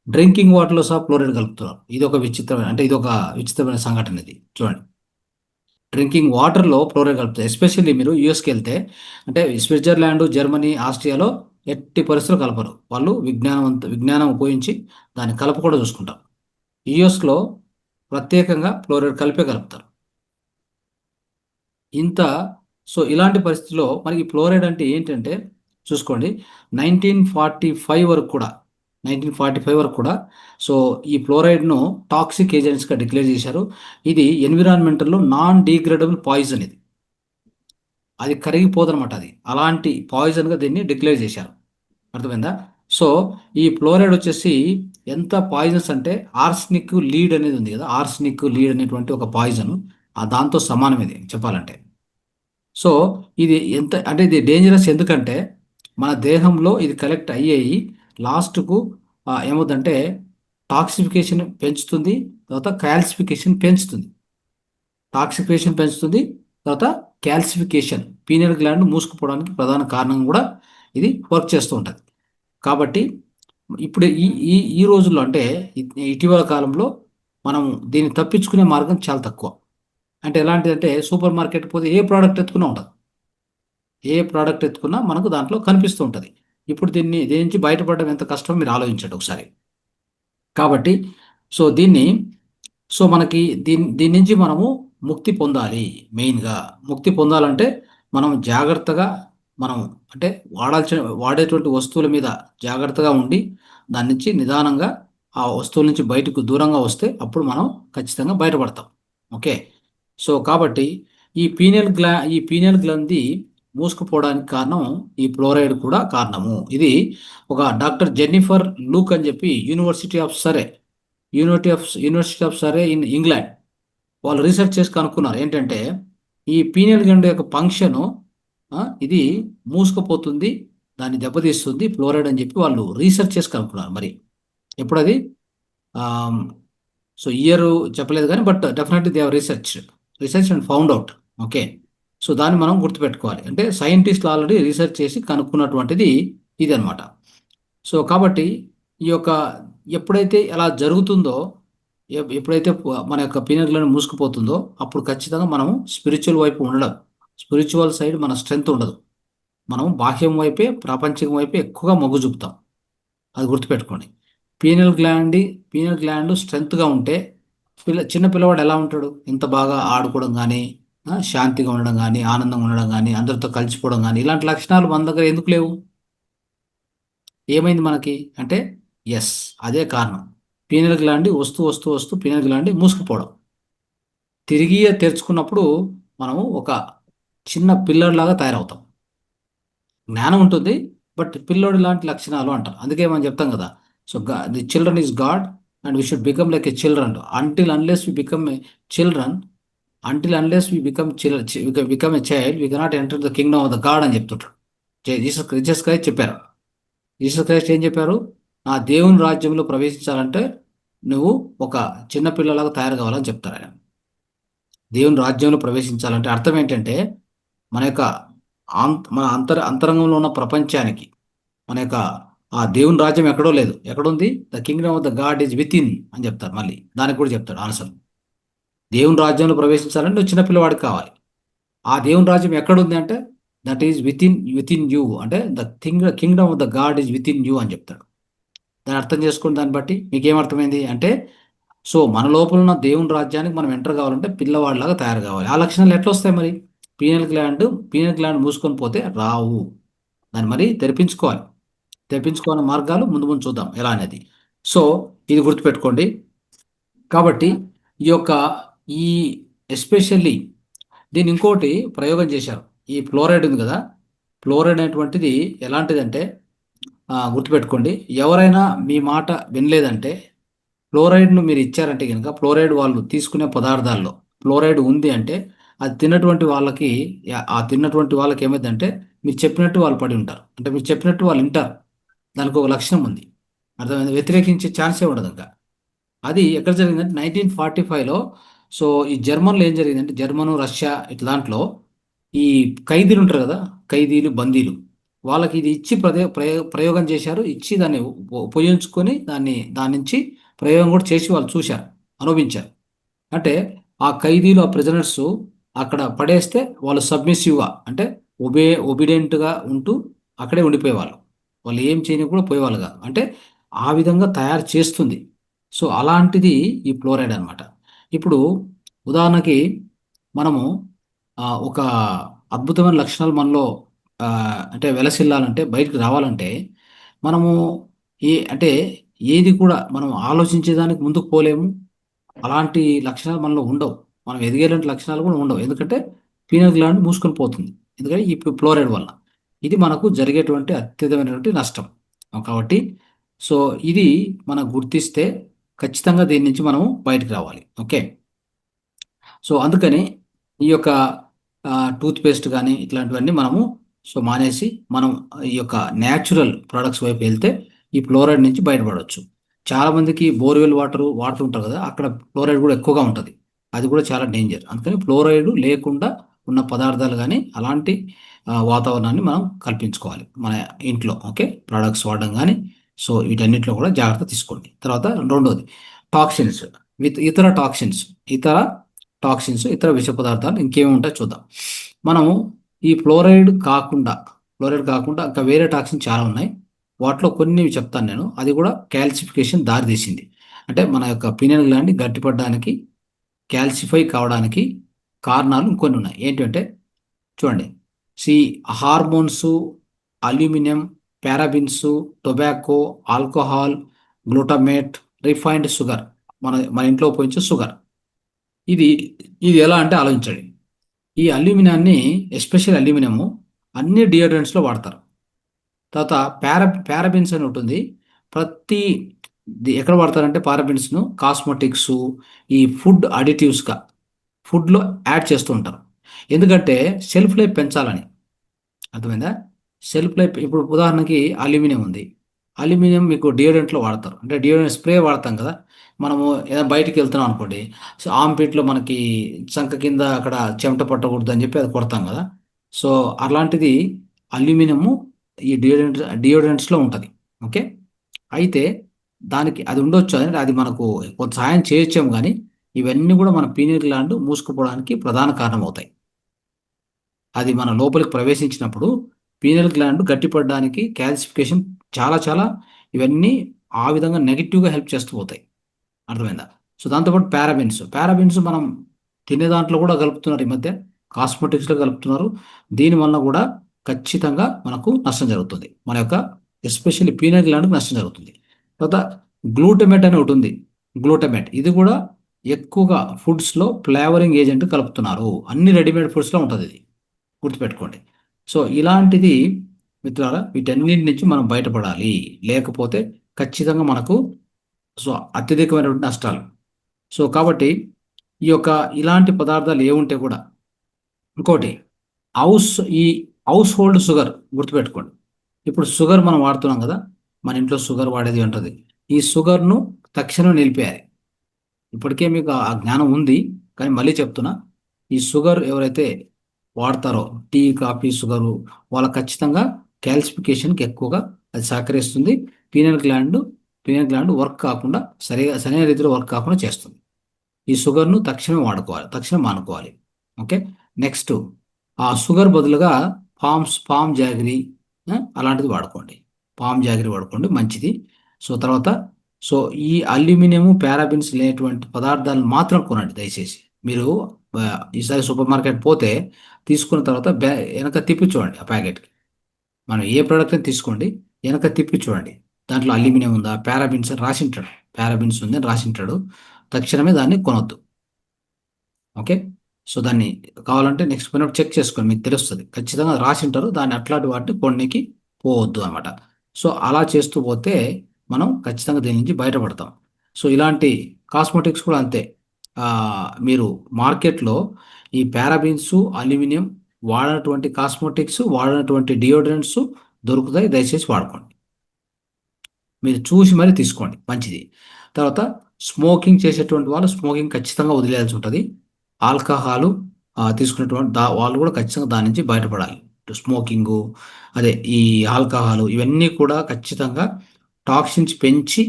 డ్రింకింగ్ వాటర్లో సహా ఫ్లోరైడ్ కలుపుతున్నారు. ఇది ఒక విచిత్రమైన సంఘటన. ఇది చూడండి, డ్రింకింగ్ వాటర్లో ఫ్లోరైడ్ కలుపుతారు. ఎస్పెషల్లీ మీరు యూఎస్కి వెళ్తే, అంటే స్విట్జర్లాండ్, జర్మనీ, ఆస్ట్రియాలో ఎట్టి పరిస్థితులు కలపరు. వాళ్ళు విజ్ఞానం ఉపయోగించి దాన్ని కలపకుండా చూసుకుంటారు. యూఎస్లో ప్రత్యేకంగా ఫ్లోరైడ్ కలుపుతారు. సో ఇలాంటి పరిస్థితుల్లో మనకి ఫ్లోరైడ్ అంటే ఏంటంటే చూసుకోండి, 1945 వరకు కూడా సో ఈ ఫ్లోరైడ్ను టాక్సిక్ ఏజెంట్స్గా డిక్లేర్ చేశారు. ఇది ఎన్విరాన్మెంటల్లో నాన్ డిగ్రేడబుల్ పాయిజన్. అది కరిగిపోదనమాట. అది అలాంటి పాయిజన్గా దీన్ని డిక్లేర్ చేశారు. అర్థమైందా? సో ఈ ఫ్లోరైడ్ వచ్చేసి ఎంత పాయిజన్స్ అంటే ఆర్సెనిక్ లీడ్ అనేది ఉంది కదా, ఆర్సెనిక్ లీడ్ అనేటువంటి ఒక పాయిజన్ దాంతో సమానం ఇది చెప్పాలంటే. సో ఇది ఎంత అంటే ఇది డేంజరస్ ఎందుకంటే మన దేహంలో ఇది కలెక్ట్ అయ్యేయి లాస్ట్కు ఏమవుతుందంటే టాక్సిఫికేషన్ పెంచుతుంది, తర్వాత కాల్సిఫికేషన్ పెంచుతుంది. టాక్సిఫికేషన్ పెంచుతుంది, తర్వాత కాల్సిఫికేషన్ పీనియల్ గ్లాండ్ మూసుకుపోవడానికి ప్రధాన కారణం కూడా ఇది వర్క్ చేస్తూ ఉంటుంది. కాబట్టి ఇప్పుడు ఈ ఈ ఈ రోజుల్లో అంటే ఇటీవల కాలంలో మనం దీన్ని తప్పించుకునే మార్గం చాలా తక్కువ. అంటే ఎలాంటిదంటే సూపర్ మార్కెట్ పోతే ఏ ప్రోడక్ట్ ఎత్తుకున్నా ఉంటుంది, ఏ ప్రోడక్ట్ ఎత్తుకున్నా మనకు దాంట్లో కనిపిస్తూ ఉంటుంది. ఇప్పుడు దీని నుంచి బయటపడడం ఎంత కష్టమో మీరు ఆలోచించండి ఒకసారి. కాబట్టి మనకి దీని నుంచి మనము ముక్తి పొందాలి. మెయిన్గా ముక్తి పొందాలంటే మనం జాగ్రత్తగా మనం అంటే వాడేటువంటి వస్తువుల మీద జాగ్రత్తగా ఉండి దాని నుంచి నిదానంగా ఆ వస్తువుల నుంచి బయటకు దూరంగా వస్తే అప్పుడు మనం ఖచ్చితంగా బయటపడతాం. ఓకే. సో కాబట్టి ఈ పీనియల్ గ్రంథి మూసుకుపోవడానికి కారణం ఈ ఫ్లోరైడ్ కూడా కారణము. ఇది ఒక డాక్టర్ జెన్నిఫర్ లూక్ అని చెప్పి యూనివర్సిటీ ఆఫ్ సరే ఇన్ ఇంగ్లాండ్ వాళ్ళు రీసెర్చ్ చేసి కనుక్కున్నారు ఏంటంటే ఈ పీనియల్ గ్లాండ్ యొక్క ఫంక్షన్ ఇది మూసుకుపోతుంది, దాన్ని దెబ్బతీస్తుంది ఫ్లోరైడ్ అని చెప్పి వాళ్ళు రీసెర్చ్ చేసి కనుక్కున్నారు. మరి ఎప్పుడది సో ఇయర్ చెప్పలేదు కానీ but definitely they have research and found out. Okay. So దాన్ని మనం గుర్తుపెట్టుకోవాలి. అంటే సైంటిస్టులు ఆల్రెడీ రీసెర్చ్ చేసి కనుక్కున్నటువంటిది ఇది అనమాట. సో కాబట్టి ఈ యొక్క ఎప్పుడైతే అలా జరుగుతుందో, ఎప్పుడైతే మన యొక్క పీనియల్ గ్లాండ్ మూసుకుపోతుందో అప్పుడు ఖచ్చితంగా మనం స్పిరిచువల్ వైపు ఉండడం, స్పిరిచువల్ సైడ్ మన స్ట్రెంగ్త్ ఉండదు. మనం బాహ్యం వైపే, ప్రాపంచికం వైపే ఎక్కువగా మొగ్గు చూపుతాం. అది గుర్తుపెట్టుకోండి. పీనియల్ గ్లాండ్ స్ట్రెంగ్త్గా ఉంటే చిన్న పిల్లవాడు ఎలా ఉంటాడు, ఇంత బాగా ఆడుకోవడం కానీ, శాంతిగా ఉండడం కానీ, ఆనందంగా ఉండడం కానీ, అందరితో కలిసిపోవడం కానీ, ఇలాంటి లక్షణాలు మన దగ్గర ఎందుకు లేవు? ఏమైంది మనకి అంటే అదే కారణం. పీనియల్ గ్లాండ్ వస్తూ పీనియల్ గ్లాండ్ మూసుకుపోవడం. తిరిగి తెరుచుకున్నప్పుడు మనము ఒక చిన్న పిల్లోడిలాగా తయారవుతాం. జ్ఞానం ఉంటుంది బట్ పిల్లోడి లాంటి లక్షణాలు అంటారు. అందుకే మనం చెప్తాం కదా, so the children is God and we should become like a children unless we become a child we cannot enter the kingdom of the God అని చెప్తుంటారు. జీసస్ క్రైస్ట్ చెప్పారు. జీసస్ క్రైస్ట్ ఏం చెప్పారు? నా దేవుని రాజ్యంలో ప్రవేశించాలంటే నువ్వు ఒక చిన్న పిల్లలాగా తయారు కావాలని చెప్తారు ఆయన. దేవుని రాజ్యంలో ప్రవేశించాలంటే అర్థం ఏంటంటే మన యొక్క మన అంతరంగంలో ఉన్న ప్రపంచానికి మన యొక్క ఆ దేవుని రాజ్యం ఎక్కడో లేదు, ఎక్కడుంది? The kingdom of the God is with in అని చెప్తారు. మళ్ళీ దానికి కూడా చెప్తాడు ఆన్సర్. దేవుని రాజ్యంలో ప్రవేశించాలంటే నువ్వు చిన్నపిల్లవాడికి కావాలి. ఆ దేవుని రాజ్యం ఎక్కడుంది అంటే that is within you, అంటే the kingdom of the God is within you అని చెప్తాడు. దాన్ని అర్థం చేసుకుని దాన్ని బట్టి మీకేమర్థమైంది అంటే సో మన లోపల ఉన్న దేవుని రాజ్యానికి మనం ఎంటర్ కావాలంటే పిల్లవాడిలాగా తయారు కావాలి. ఆ లక్షణాలు ఎట్లా వస్తాయి మరి? పీనియల్ గ్లాండ్ మూసుకొని పోతే రావు. దాన్ని మరి తెప్పించుకోవాలని మార్గాలు ముందు చూద్దాం ఎలా అనేది. సో ఇది గుర్తుపెట్టుకోండి. కాబట్టి ఈ ఎస్పెషల్లీ దీన్ని ఇంకోటి ప్రయోగం చేశారు. ఈ ఫ్లోరైడ్ ఉంది కదా, ఫ్లోరైడ్ అనేటువంటిది ఎలాంటిదంటే గుర్తుపెట్టుకోండి, ఎవరైనా మీ మాట వినలేదంటే ఫ్లోరైడ్ను మీరు ఇచ్చారంటే కనుక ఫ్లోరైడ్ వాళ్ళు తీసుకునే పదార్థాల్లో ఫ్లోరైడ్ ఉంది అంటే అది తిన్నటువంటి వాళ్ళకి ఏమైందంటే మీరు చెప్పినట్టు వాళ్ళు పడి ఉంటారు. అంటే మీరు చెప్పినట్టు వాళ్ళు వింటారు. దానికి ఒక లక్షణం ఉంది, అర్థమైంది? వ్యతిరేకించే ఛాన్సే ఉండదు. ఇంకా అది ఎక్కడ జరిగిందంటే 1945లో. సో ఈ జర్మన్లో ఏం జరిగిందంటే జర్మను, రష్యా ఇట్లా దాంట్లో ఈ ఖైదీలు ఉంటారు కదా, బందీలు, వాళ్ళకి ఇది ఇచ్చి ప్రయోగం చేశారు. ఇచ్చి దాన్ని ఉపయోగించుకొని దాని నుంచి ప్రయోగం కూడా చేసి వాళ్ళు చూశారు, అనుభవించారు. అంటే ఆ ఖైదీలు, ఆ ప్రిజనర్స్ అక్కడ పడేస్తే వాళ్ళు సబ్మిసివ్గా అంటే ఒబిడెంట్గా ఉంటూ అక్కడే ఉండిపోయేవాళ్ళు. వాళ్ళు ఏం చేయని కూడా పోయేవాళ్ళు కాదు. అంటే ఆ విధంగా తయారు చేస్తుంది. సో అలాంటిది ఈ ఫ్లోరైడ్ అనమాట. ఇప్పుడు ఉదాహరణకి మనము ఒక అద్భుతమైన లక్షణాలు మనలో అంటే వెలసిల్లాలంటే, బయటకు రావాలంటే మనము అంటే ఏది కూడా మనం ఆలోచించేదానికి ముందుకు పోలేము. అలాంటి లక్షణాలు మనలో ఉండవు. మనం ఎదిగేలాంటి లక్షణాలు కూడా ఉండవు. ఎందుకంటే పీనియల్ గ్లాండ్ మూసుకొని పోతుంది. ఎందుకంటే ఈ ఫ్లోరైడ్ వల్ల ఇది మనకు జరిగేటువంటి అత్యధికమైనటువంటి నష్టం. కాబట్టి సో ఇది మనం గుర్తిస్తే ఖచ్చితంగా దీని నుంచి మనము బయటకు రావాలి. ఓకే. సో అందుకని ఈ యొక్క టూత్ పేస్ట్ కానీ ఇట్లాంటివన్నీ మనము సో మానేసి మనం ఈ యొక్క న్యాచురల్ ప్రొడక్ట్స్ వైపు వెళ్తే ఈ ఫ్లోరైడ్ నుంచి బయటపడవచ్చు. చాలా మందికి బోర్వెల్ వాటర్ వాడుతుంటారు కదా, అక్కడ ఫ్లోరైడ్ కూడా ఎక్కువగా ఉంటుంది. అది కూడా చాలా డేంజర్. అందుకని ఫ్లోరైడ్ లేకుండా ఉన్న పదార్థాలు కానీ అలాంటి వాతావరణాన్ని మనం కల్పించుకోవాలి మన ఇంట్లో. ఓకే, ప్రొడక్ట్స్ వాడడం కానీ సో వీటన్నిటిలో కూడా జాగ్రత్త తీసుకోండి. తర్వాత రెండోది టాక్సిన్స్, ఇతర టాక్సిన్స్, ఇతర విష పదార్థాలు ఇంకేమి ఉంటాయో చూద్దాం. మనము ఈ ఫ్లోరైడ్ కాకుండా ఇంకా వేరే టాక్సిన్ చాలా ఉన్నాయి. వాటిలో కొన్ని చెప్తాను నేను. అది కూడా క్యాల్సిఫికేషన్ దారితీసింది. అంటే మన యొక్క పీనియల్ గ్లాండ్ గట్టిపడడానికి, క్యాల్సిఫై కావడానికి కారణాలు ఇంకొన్ని ఉన్నాయి. ఏంటంటే చూడండి, hormones, aluminium, parabens, tobacco, alcohol, glutamate, refined sugar, మన ఇంట్లో ఉపయోగించే షుగర్. ఇది ఎలా అంటే ఆలోచించండి. ఈ అల్యూమినియాన్ని, ఎస్పెషల్ అల్యూమినియము అన్ని డియోడ్రెంట్స్లో వాడతారు. తర్వాత పారాబిన్స్ అని ఉంటుంది. ఎక్కడ వాడతారంటే పారాబిన్స్ను కాస్మెటిక్స్, ఈ ఫుడ్ అడిటివ్స్గా ఫుడ్లో యాడ్ చేస్తూ ఉంటారు. ఎందుకంటే షెల్ఫ్ లైఫ్ పెంచాలని. అర్థమైందా? Shelf life. ఇప్పుడు ఉదాహరణకి అల్యూమినియం ఉంది. అల్యూమినియం మీకు డియోడ్రెంట్లో వాడతారు. అంటే డియోడ్రెంట్ స్ప్రే వాడతాం కదా, మనము ఏదైనా బయటికి వెళ్తున్నాం అనుకోండి, సో ఆంపిట్లో మనకి చంక కింద అక్కడ చెమట పట్టకూడదు అని చెప్పి అది కొడతాం కదా. సో అలాంటిది అల్యూమినియము ఈ డియోడ్రెంట్స్లో ఉంటుంది. ఓకే, అయితే దానికి అది ఉండొచ్చు, అంటే అది మనకు కొంత సహాయం చేయొచ్చాము. కానీ ఇవన్నీ కూడా మన పీనియల్ గ్లాండ్ మూసుకుపోవడానికి ప్రధాన కారణం అవుతాయి. అది మన లోపలికి ప్రవేశించినప్పుడు పీనియల్ గ్లాండ్ గట్టిపడడానికి, క్యాల్సిఫికేషన్ చాలా ఇవన్నీ ఆ విధంగా నెగిటివ్గా హెల్ప్ చేస్తూ పోతాయి. అర్థమైందా? సో దాంతోపాటు పారాబిన్స్ మనం తినే దాంట్లో కూడా కలుపుతున్నారు. ఈ మధ్య కాస్మెటిక్స్లో కలుపుతున్నారు. దీనివల్ల కూడా ఖచ్చితంగా మనకు నష్టం జరుగుతుంది. మన యొక్క ఎస్పెషల్లీ పీనియల్ గ్లాండ్కి నష్టం జరుగుతుంది. తర్వాత గ్లూటమేట్ అని ఒకటి ఉంది. గ్లూటమేట్ ఇది కూడా ఎక్కువగా ఫుడ్స్లో ఫ్లేవరింగ్ ఏజెంట్ కలుపుతున్నారు. అన్ని రెడీమేడ్ ఫుడ్స్లో ఉంటుంది, ఇది గుర్తుపెట్టుకోండి. సో ఇలాంటిది మిత్రులారా, వీటన్నిటి నుంచి మనం బయటపడాలి. లేకపోతే ఖచ్చితంగా మనకు సో అత్యధికమైనటువంటి నష్టాలు. సో కాబట్టి ఈ యొక్క ఇలాంటి పదార్థాలు ఏముంటే కూడా, ఇంకోటి ఈ హౌస్ హోల్డ్ షుగర్ గుర్తుపెట్టుకోండి. ఇప్పుడు షుగర్ మనం వాడుతున్నాం కదా, మన ఇంట్లో షుగర్ వాడేది ఉంటుంది. ఈ షుగర్ను తక్షణం నిలిపేయాలి. ఇప్పటికే మీకు ఆ జ్ఞానం ఉంది, కానీ మళ్ళీ చెప్తున్నా, ఈ షుగర్ ఎవరైతే వాడతారో టీ, కాఫీ, షుగరు, వాళ్ళకి ఖచ్చితంగా క్యాల్సిఫికేషన్కి ఎక్కువగా అది సహకరిస్తుంది. పీనియల్ గ్లాండ్ వర్క్ కాకుండా సరైన రీతిలో వర్క్ కాకుండా చేస్తుంది. ఈ షుగర్ను తక్షణం మానుకోవాలి. ఓకే, నెక్స్ట్ ఆ షుగర్ బదులుగా పామ్ జాగరీ అలాంటిది వాడుకోండి. పామ్ జాగరీ వాడుకోండి, మంచిది. సో తర్వాత ఈ అల్యూమినియం, పారాబిన్స్ లేనటువంటి పదార్థాలను మాత్రం కొనండి దయచేసి. మీరు ఈసారి సూపర్ మార్కెట్ పోతే తీసుకున్న తర్వాత వెనక తిప్పి చూడండి. ఆ ప్యాకెట్కి మనం ఏ ప్రోడక్ట్ అని తీసుకోండి, వెనక తిప్పి చూడండి, దాంట్లో అల్యూమినియం ఉందా, పారాబిన్స్ అని రాసింటాడు. పారాబిన్స్ ఉందని రాసింటాడు. తక్షణమే దాన్ని కొనొద్దు. ఓకే, సో దాన్ని కావాలంటే నెక్స్ట్ పోయినప్పుడు చెక్ చేసుకోండి, మీకు తెలుస్తుంది. ఖచ్చితంగా రాసింటారు, దాన్ని అట్లాంటి వాటిని కొన్నికి పోవద్దు అనమాట. సో అలా చేస్తూ పోతే మనం ఖచ్చితంగా దీని నుంచి బయటపడతాం. సో ఇలాంటి కాస్మెటిక్స్ కూడా అంతే. మీరు మార్కెట్లో ఈ పారాబిన్స్, అల్యూమినియం వాడినటువంటి కాస్మెటిక్స్, వాడినటువంటి డియోడ్రెంట్స్ దొరుకుతాయి. దయచేసి వాడుకోండి. మీరు చూసి మరీ తీసుకోండి, మంచిది. తర్వాత స్మోకింగ్ చేసేటువంటి వాళ్ళు స్మోకింగ్ ఖచ్చితంగా వదిలేయాల్సి ఉంటుంది. ఆల్కహాలు తీసుకునేటువంటి వాళ్ళు కూడా ఖచ్చితంగా దాని నుంచి బయటపడాలి. స్మోకింగు, అదే ఈ ఆల్కహాలు, ఇవన్నీ కూడా ఖచ్చితంగా టాక్సిన్స్ పెంచి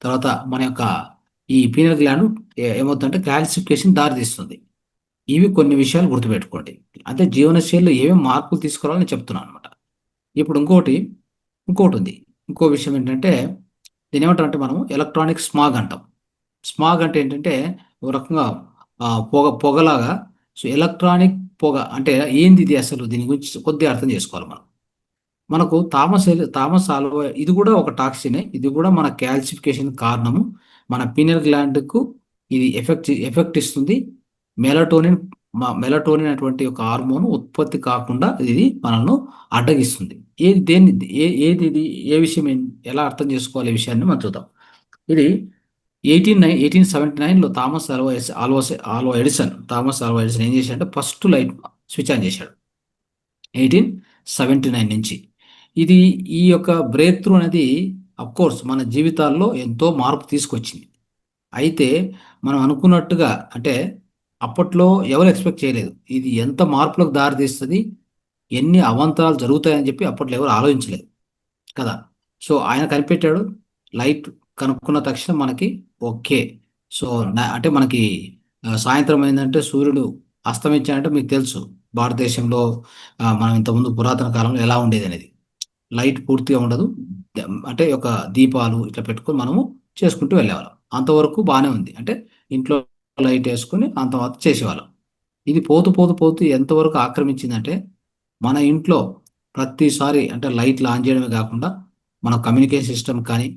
తర్వాత మన యొక్క ఈ పీనియల్ గ్లాండ్ ఏమవుతుందంటే క్యాల్సిఫికేషన్ దారితీస్తుంది. ఇవి కొన్ని విషయాలు గుర్తుపెట్టుకోండి. అంటే జీవనశైలిలో ఏమేమి మార్పులు తీసుకురావాలని చెప్తున్నాను అనమాట. ఇప్పుడు ఇంకోటి ఉంది. ఇంకో విషయం ఏంటంటే దీని ఏమంటారంటే మనం ఎలక్ట్రానిక్ స్మాగ్ అంటాం. స్మాగ్ అంటే ఏంటంటే ఒక రకంగా పొగలాగా. సో ఎలక్ట్రానిక్ పొగ అంటే ఏంది ఇది అసలు, దీని గురించి కొద్దిగా అర్థం చేసుకోవాలి మనం. మనకు థామస్ ఆల్వా ఇది కూడా ఒక టాక్సినే. ఇది కూడా మన క్యాల్సిఫికేషన్ కారణము. మన పీనియల్ గ్లాండ్కు ఇది ఎఫెక్ట్ ఇస్తుంది. మెలటోనిన్ అటువంటి ఒక హార్మోన్ ఉత్పత్తి కాకుండా ఇది మనల్ని అడ్డగిస్తుంది. ఇది ఏ విషయం ఎలా అర్థం చేసుకోవాలి ఈ విషయాన్ని మనం చూద్దాం. ఇది 1879లో థామస్ ఆల్వా ఎడిసన్ ఏం చేశాడంటే ఫస్ట్ లైట్ స్విచ్ ఆన్ చేశాడు 1879 నుంచి. ఇది ఈ యొక్క బ్రేక్ త్రూ అనేది కోర్స్ మన జీవితాల్లో ఎంతో మార్పు తీసుకొచ్చింది. అయితే మనం అనుకున్నట్టుగా అంటే అప్పట్లో ఎవరు ఎక్స్పెక్ట్ చేయలేదు ఇది ఎంత మార్పులకు దారితీస్తుంది, ఎన్ని అవాంతరాలు జరుగుతాయని చెప్పి అప్పట్లో ఎవరు ఆలోచించలేదు కదా. సో ఆయన కనిపెట్టాడు, లైట్ కనుక్కున్న తక్షణం మనకి ఓకే. సో అంటే మనకి సాయంత్రం అయిందంటే సూర్యుడు అస్తమించాడంటే మీకు తెలుసు భారతదేశంలో మనం ఇంతకుముందు పురాతన కాలంలో ఎలా ఉండేది అనేది. లైట్ పూర్తిగా ఉండదు, అంటే ఒక దీపాలు ఇట్లా పెట్టుకొని మనము చేసుకుంటూ వెళ్ళేవాళ్ళం. అంతవరకు బాగానే ఉంది, అంటే ఇంట్లో లైట్ వేసుకొని అంతవరకు చేసేవాళ్ళం. ఇది పోతూ పోతూ పోతూ ఎంతవరకు ఆక్రమించిందంటే మన ఇంట్లో ప్రతిసారి అంటే లైట్లు ఆన్ చేయడమే కాకుండా మన కమ్యూనికేషన్ సిస్టమ్ కానీ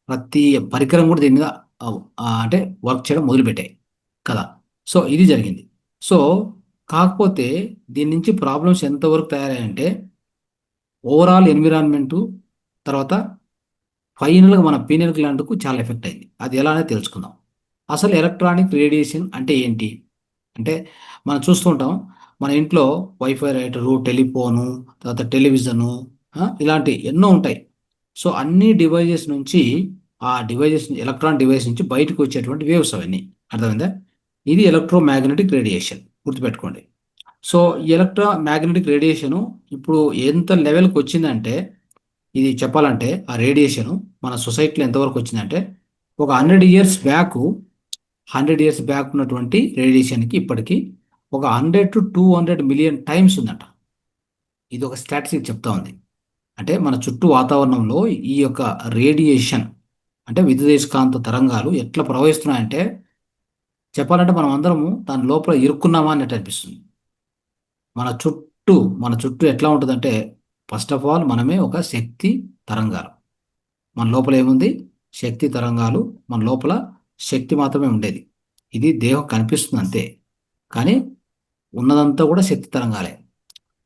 ప్రతి పరికరం కూడా దీని మీద అంటే వర్క్ చేయడం మొదలుపెట్టాయి కదా. సో ఇది జరిగింది. సో కాకపోతే దీని నుంచి ప్రాబ్లమ్స్ ఎంతవరకు తయారయ్యాయంటే ఓవరాల్ ఎన్విరాన్మెంటు, తర్వాత ఫైనల్గా మన పీనియల్ గ్లాండ్కు చాలా ఎఫెక్ట్ అయింది. అది ఎలా అనేది తెలుసుకుందాం. అసలు ఎలక్ట్రానిక్ రేడియేషన్ అంటే ఏంటి అంటే మనం చూస్తుంటాం మన ఇంట్లో వైఫై రైటరు, టెలిఫోను, తర్వాత టెలివిజను, ఇలాంటి ఎన్నో ఉంటాయి. సో అన్ని డివైజెస్ నుంచి ఎలక్ట్రానిక్ డివైస్ నుంచి బయటకు వచ్చేటువంటి వేవ్స్ అవన్నీ, అర్థమైందా. ఇది ఎలక్ట్రోమాగ్నెటిక్ రేడియేషన్, గుర్తుపెట్టుకోండి. సో ఈ ఎలక్ట్రోమాగ్నెటిక్ రేడియేషను ఇప్పుడు ఎంత లెవెల్కి వచ్చిందంటే, ఇది చెప్పాలంటే ఆ రేడియేషను మన సొసైటీలో ఎంతవరకు వచ్చిందంటే ఒక 100 ఇయర్స్ బ్యాక్ ఉన్నటువంటి రేడియేషన్కి ఇప్పటికీ ఒక 100 to 200 మిలియన్ టైమ్స్ ఉందంట. ఇది ఒక స్టాటిస్టిక్ చెప్తా ఉంది. అంటే మన చుట్టూ వాతావరణంలో ఈ యొక్క రేడియేషన్ అంటే విద్యుదయస్కాంత తరంగాలు ఎట్లా ప్రవహిస్తున్నాయంటే చెప్పాలంటే మనం అందరము దాని లోపల ఇరుక్కున్నామా అన్నట్టు అనిపిస్తుంది. మన చుట్టూ ఎట్లా ఉంటుందంటే ఫస్ట్ ఆఫ్ ఆల్ మనమే ఒక శక్తి తరంగాలు. మన లోపల ఏముంది? శక్తి తరంగాలు. మన లోపల శక్తి మాత్రమే ఉండేది. ఇది దేహం కనిపిస్తుంది అంతే, కానీ ఉన్నదంతా కూడా శక్తి తరంగాలే.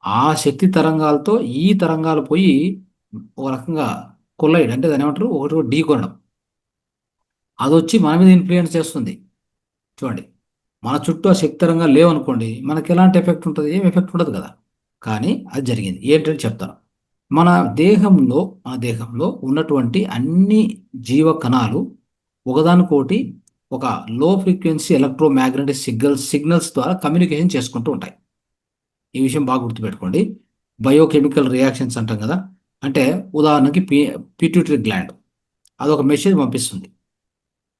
ఆ శక్తి తరంగాలతో ఈ తరంగాలు పోయి ఒక రకంగా కొల్లైడ్ అంటే దాని ఏమంటారు, ఒకటి ఢీ కొనడం. అది వచ్చి మన మీద ఇన్ఫ్లుయెన్స్ చేస్తుంది. చూడండి, మన చుట్టూ ఆ శక్తి తరంగాలు లేవనుకోండి, మనకి ఎలాంటి ఎఫెక్ట్ ఉంటుంది? ఏం ఎఫెక్ట్ ఉండదు కదా. కానీ అది జరిగింది. ఏంటంటే చెప్తాను. మన దేహంలో ఉన్నటువంటి అన్ని జీవ కణాలు ఒకదానికోటి ఒక లో ఫ్రీక్వెన్సీ ఎలక్ట్రోమాగ్నెటిక్ సిగ్నల్స్ ద్వారా కమ్యూనికేషన్ చేసుకుంటూ ఉంటాయి. ఈ విషయం బాగా గుర్తుపెట్టుకోండి. బయోకెమికల్ రియాక్షన్స్ అంటాం కదా. అంటే ఉదాహరణకి పిట్యూటరీ గ్లాండ్ అదొక మెసేజ్ పంపిస్తుంది,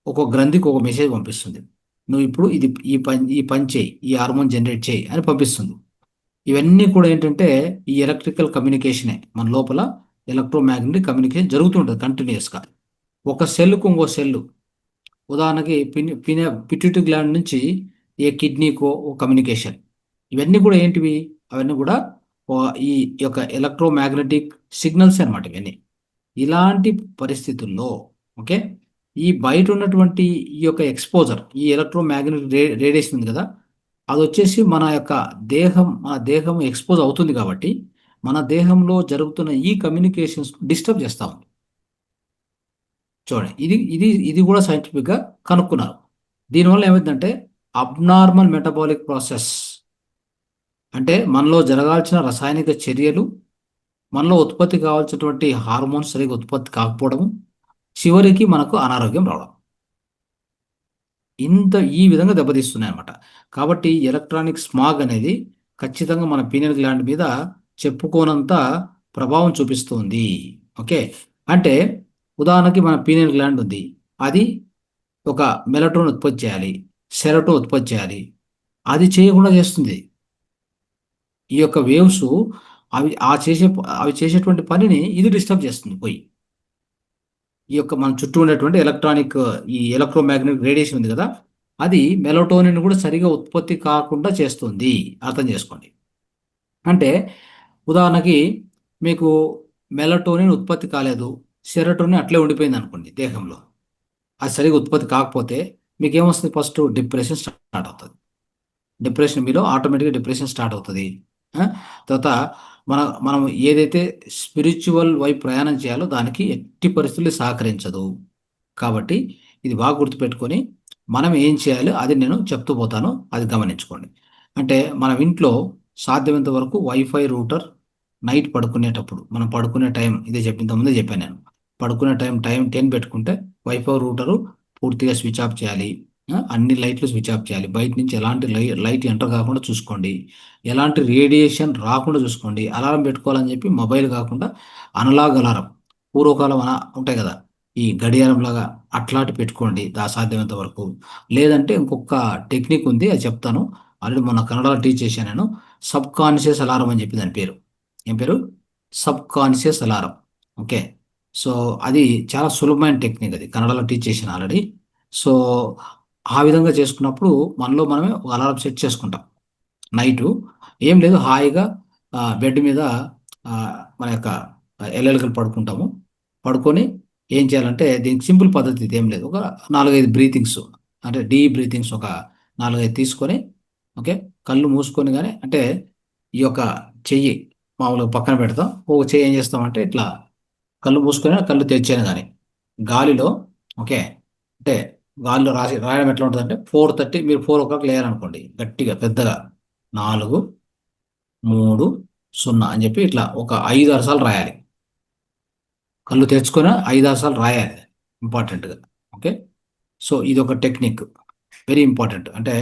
ఒక్కొక్క గ్రంథికి ఒక మెసేజ్ పంపిస్తుంది. నువ్వు ఇప్పుడు ఈ పని చేయి, ఈ హార్మోన్ జనరేట్ చేయి అని పంపిస్తుంది. ఇవన్నీ కూడా ఏంటంటే ఈ ఎలక్ట్రికల్ కమ్యూనికేషనే. మన లోపల ఎలక్ట్రోమాగ్నెటిక్ కమ్యూనికేషన్ జరుగుతుంటుంది కంటిన్యూస్గా. ఒక సెల్కు ఇంకో సెల్లు, ఉదాహరణకి పిట్యూటరీ గ్లాండ్ నుంచి ఏ కిడ్నీకో కమ్యూనికేషన్. ఇవన్నీ కూడా ఏంటివి? అవన్నీ కూడా ఈ యొక్క ఎలక్ట్రోమాగ్నెటిక్ సిగ్నల్స్ అనమాట ఇవన్నీ. ఇలాంటి పరిస్థితుల్లో ఓకే, ఈ బయట ఉన్నటువంటి ఈ యొక్క ఎక్స్పోజర్, ఈ ఎలక్ట్రోమాగ్నెటిక్ రేడియేషన్ ఉంది కదా, అది వచ్చేసి మన దేహం ఎక్స్పోజ్ అవుతుంది కాబట్టి మన దేహంలో జరుగుతున్న ఈ కమ్యూనికేషన్స్ డిస్టర్బ్ చేస్తూ ఉంది. చూడండి, ఇది కూడా సైంటిఫిక్గా కనుక్కున్నారు. దీనివల్ల ఏమైందంటే అబ్నార్మల్ మెటబాలిక్ ప్రాసెస్, అంటే మనలో జరగాల్సిన రసాయనిక చర్యలు, మనలో ఉత్పత్తి కావాల్సినటువంటి హార్మోన్స్ సరిగ్గా ఉత్పత్తి కాకపోవడము, చివరికి మనకు అనారోగ్యం రావడం, ఈ విధంగా దెబ్బతీస్తున్నాయి అన్నమాట. కాబట్టి ఎలక్ట్రానిక్ స్మాగ్ అనేది ఖచ్చితంగా మన పీనియల్ గ్లాండ్ మీద చెప్పుకోనంత ప్రభావం చూపిస్తుంది. ఓకే, అంటే ఉదాహరణకి మన పీనియల్ గ్లాండ్ ఉంది, అది ఒక మెలటోనిన్ ఉత్పత్తి చేయాలి, సెరోటోనిన్ ఉత్పత్తి చేయాలి, అది చేయకుండా చేస్తుంది. ఈ యొక్క వేవ్స్ అవి చేసేటువంటి పనిని ఇది డిస్టర్బ్ చేస్తుంది పోయి. ఈ యొక్క మన చుట్టూ ఉండేటువంటి ఈ ఎలక్ట్రోమాగ్నెటిక్ రేడియేషన్ ఉంది కదా, అది మెలటోనిన్ కూడా సరిగా ఉత్పత్తి కాకుండా చేస్తుంది. అర్థం చేసుకోండి. అంటే ఉదాహరణకి మీకు మెలటోనిన్ ఉత్పత్తి కాలేదు, సెరోటోనిన్ అట్లే ఉండిపోయింది అనుకోండి దేహంలో, అది సరిగా ఉత్పత్తి కాకపోతే మీకు ఏమొస్తుంది? ఫస్ట్ డిప్రెషన్ స్టార్ట్ అవుతుంది. మీలో ఆటోమేటిక్గా డిప్రెషన్ స్టార్ట్ అవుతుంది. తర్వాత మనం ఏదైతే స్పిరిచువల్ వైపు ప్రయాణం చేయాలో దానికి ఎట్టి పరిస్థితులు సహకరించదు. కాబట్టి ఇది బాగా గుర్తుపెట్టుకొని మనం ఏం చేయాలో అది నేను చెప్తూ పోతాను, అది గమనించుకోండి. అంటే మనం ఇంట్లో సాధ్యమైనంత వరకు వైఫై రూటర్ నైట్ పడుకునేటప్పుడు మనం పడుకునే టైం ఇదే ఇంతకుముందే చెప్పాను నేను. పడుకునే టైం 10 పెట్టుకుంటే వైఫై రూటరు పూర్తిగా స్విచ్ ఆఫ్ చేయాలి. అన్ని లైట్లు స్విచ్ ఆఫ్ చేయాలి. బయట నుంచి ఎలాంటి లైట్ ఎంటర్ కాకుండా చూసుకోండి. ఎలాంటి రేడియేషన్ రాకుండా చూసుకోండి. అలారం పెట్టుకోవాలని చెప్పి మొబైల్ కాకుండా అనలాగ్ అలారం పూర్వకాలం ఉంటాయి కదా, ఈ గడియారం లాగా అట్లాంటి పెట్టుకోండి సాధ్యమైనంత వరకు. లేదంటే ఇంకొక టెక్నిక్ ఉంది, అది చెప్తాను. ఆల్రెడీ మొన్న కన్నడలో టీచ్ చేశాను నేను. సబ్ కాన్షియస్ అలారం అని చెప్పి దాని పేరు. ఏం పేరు? Sub conscious alarm. Okay. So అది చాలా సులభమైన టెక్నిక్, అది కన్నడలో టీచ్ చేశాను ఆల్రెడీ. సో ఆ విధంగా చేసుకున్నప్పుడు మనలో మనమే ఒక అలారం సెట్ చేసుకుంటాం. నైటు ఏం లేదు, హాయిగా బెడ్ మీద మన యొక్క ఎల్లెలకలు పడుకుంటాము. పడుకొని ఏం చేయాలంటే దీనికి సింపుల్ పద్ధతి ఇది, ఏం లేదు, ఒక 4-5 బ్రీతింగ్స్, అంటే డీప్ బ్రీతింగ్స్ ఒక 4-5 తీసుకొని, ఓకే, కళ్ళు మూసుకొని కానీ, అంటే ఈ యొక్క చెయ్యి మామూలుగా పక్కన పెడతాం. ఒక చెయ్యి ఏం చేస్తామంటే ఇట్లా కళ్ళు మూసుకొని కళ్ళు తెరిచాను కానీ గాలిలో, ఓకే, అంటే గాలిలో రాయడం ఎట్లా ఉంటుంది అంటే 4:30 మీరు 4 o'clock లేయాలనుకోండి, గట్టిగా పెద్దగా 4, 3, 0 అని చెప్పి ఇట్లా ఒక 5-6 సార్లు రాయాలి. కళ్ళు తెరుచుకొని 5-6 సార్లు రాయాలి ఇంపార్టెంట్గా. ఓకే. సో ఇది ఒక టెక్నిక్, వెరీ ఇంపార్టెంట్. అంటే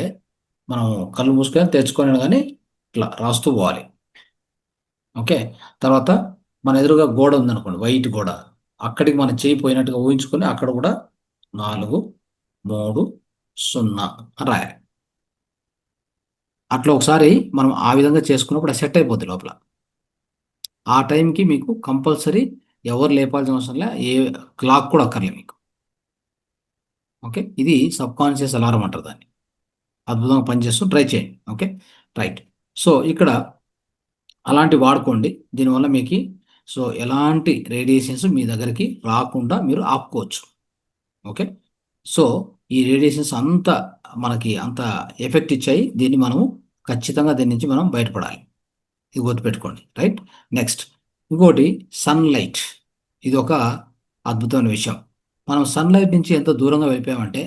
మనం కళ్ళు మూసుకొని తెరుచుకొని కానీ ఇట్లా రాస్తూ పోవాలి. ఓకే. తర్వాత మన ఎదురుగా గోడ ఉందనుకోండి, వైట్ గోడ, అక్కడికి మనం చేయి పోయినట్టుగా ఊహించుకొని అక్కడ కూడా 4, 3, 0 అని రాయాలి. అట్లా ఒకసారి మనం ఆ విధంగా చేసుకున్నప్పుడు సెట్ అయిపోద్ది లోపల. ఆ టైంకి మీకు కంపల్సరీ ఎవరు లేపాల్సిన అవసరం లే, ఏ క్లాక్ కూడా అక్కర్లే మీకు. ఓకే. ఇది సబ్ కాన్షియస్ అలారం అంటారు దాన్ని. అద్భుతంగా పనిచేస్తూ ట్రై చేయండి. Okay, right. సో ఇక్కడ అలాంటి వాడుకోండి. దీనివల్ల మీకు సో ఎలాంటి రేడియేషన్స్ మీ దగ్గరికి రాకుండా మీరు ఆపుకోవచ్చు. ఓకే. సో ఈ రేడియేషన్స్ మనకి అంత ఎఫెక్ట్ ఇచ్చాయి. దీన్ని మనము ఖచ్చితంగా దీని నుంచి మనం బయటపడాలి. ఇది గుర్తుపెట్టుకోండి. రైట్. నెక్స్ట్ ఇంకోటి సన్లైట్. ఇది ఒక అద్భుతమైన విషయం. మనం సన్లైట్ నుంచి ఎంత దూరంగా వెళ్ళిపోయామంటే,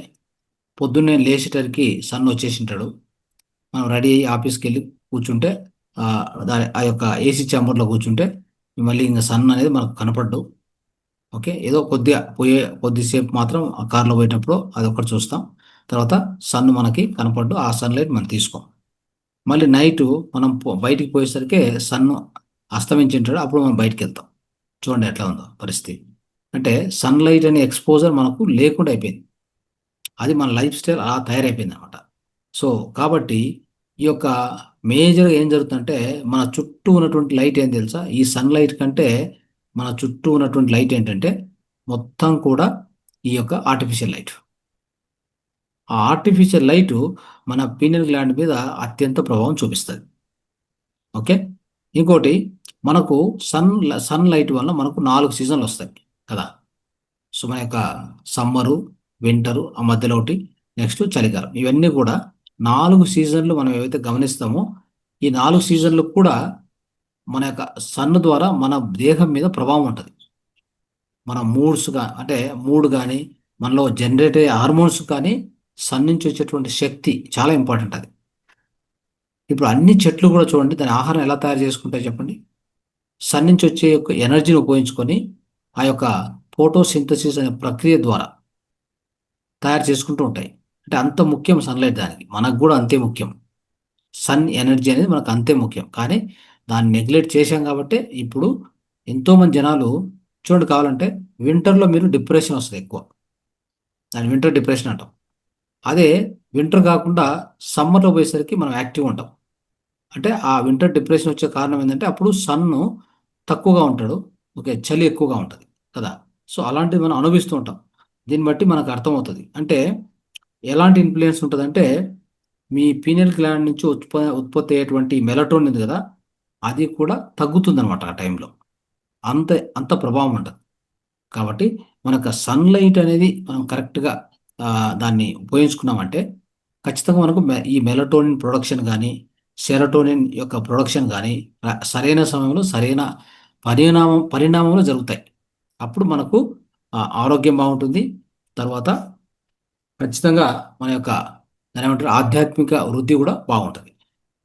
పొద్దున్నే లేచేటరికి సన్ వచ్చేసి ఉంటాడు. మనం రెడీ అయ్యి ఆఫీస్కి వెళ్ళి కూర్చుంటే ఆ యొక్క ఏసీ ఛాంబర్లో కూర్చుంటే మళ్ళీ ఇంకా సన్ అనేది మనకు కనపడ్డు. ఓకే. ఏదో కొద్దిసేపు మాత్రం ఆ కార్లో పోయేటప్పుడు అదొకటి చూస్తాం. తర్వాత సన్ మనకి కనపడ్డు, ఆ సన్లైట్ మనం తీసుకోం. మళ్ళీ నైటు మనం బయటికి పోయేసరికి సన్ అస్తమించింటాడు, అప్పుడు మనం బయటికి వెళ్తాం. చూడండి ఎట్లా ఉందో పరిస్థితి. అంటే సన్లైట్ అనే ఎక్స్పోజర్ మనకు లేకుండా అయిపోయింది. అది మన లైఫ్ స్టైల్ అలా తయారైపోయింది అనమాట. సో కాబట్టి ఈ యొక్క మేజర్గా ఏం జరుగుతుందంటే, మన చుట్టూ ఉన్నటువంటి లైట్ ఏం తెలుసా, ఈ సన్లైట్ కంటే మన చుట్టూ ఉన్నటువంటి లైట్ ఏంటంటే మొత్తం కూడా ఈ యొక్క ఆర్టిఫిషియల్ లైట్. ఆ ఆర్టిఫిషియల్ లైటు మన పీనియల్ గ్లాండ్ మీద అత్యంత ప్రభావం చూపిస్తుంది. ఓకే. ఇంకోటి, మనకు సన్ లైట్ వల్ల మనకు 4 సీజన్లు వస్తాయి కదా. సో మన యొక్క సమ్మరు, వింటరు, ఆ మధ్యలో ఒకటి, నెక్స్ట్ చలికాలం. ఇవన్నీ కూడా 4 సీజన్లు మనం ఏవైతే గమనిస్తామో, ఈ 4 సీజన్లు కూడా మన యొక్క సన్ ద్వారా మన దేహం మీద ప్రభావం ఉంటుంది. మన అంటే మూడ్ కానీ, మనలో జనరేట్ అయ్యే హార్మోన్స్ కానీ సన్ నుంచి వచ్చేటువంటి శక్తి చాలా ఇంపార్టెంట్ అది. ఇప్పుడు అన్ని చెట్లు కూడా చూడండి, దాని ఆహారం ఎలా తయారు చేసుకుంటాయి చెప్పండి. సన్ నుంచి వచ్చే యొక్క ఎనర్జీని ఉపయోగించుకొని ఆ యొక్క ఫోటోసింథసిస్ అనే ప్రక్రియ ద్వారా తయారు చేసుకుంటూ ఉంటాయి. అంటే అంత ముఖ్యం సన్లైట్ దానికి, మనకు కూడా అంతే ముఖ్యం. సన్ ఎనర్జీ అనేది మనకు అంతే ముఖ్యం. కానీ దాన్ని నెగ్లెక్ట్ చేశాం కాబట్టి ఇప్పుడు ఎంతోమంది జనాలు చూడండి, కావాలంటే వింటర్లో మీరు డిప్రెషన్ వస్తుంది ఎక్కువ, దాన్ని వింటర్ డిప్రెషన్ అంటాం. అదే వింటర్ కాకుండా సమ్మర్లో పోయేసరికి మనం యాక్టివ్గా ఉంటాం. అంటే ఆ వింటర్ డిప్రెషన్ వచ్చే కారణం ఏంటంటే అప్పుడు సన్ను తక్కువగా ఉంటాడు, ఓకే, చలి ఎక్కువగా ఉంటుంది కదా. సో అలాంటివి మనం అనుభవిస్తూ ఉంటాం. దీన్ని బట్టి మనకు అర్థమవుతుంది. అంటే ఎలాంటి ఇన్ఫ్లుయెన్స్ ఉంటుందంటే, మీ పీనియల్ గ్లాండ్ నుంచి ఉత్పత్తి అయ్యేటువంటి మెలటోనిన్ ఉంది కదా, అది కూడా తగ్గుతుంది అనమాట ఆ టైంలో. అంత ప్రభావం ఉంటుంది. కాబట్టి మనకు సన్లైట్ అనేది మనం కరెక్ట్గా దాన్ని ఉపయోగించుకున్నామంటే ఖచ్చితంగా మనకు ఈ మెలటోనిన్ ప్రొడక్షన్ కానీ, సెరటోనిన్ యొక్క ప్రొడక్షన్ కానీ సరైన సమయంలో సరైన పరిణామంలో జరుగుతాయి. అప్పుడు మనకు ఆరోగ్యం బాగుంటుంది. తర్వాత ఖచ్చితంగా మన యొక్క దాని ఏమంటారు ఆధ్యాత్మిక వృద్ధి కూడా బాగుంటుంది.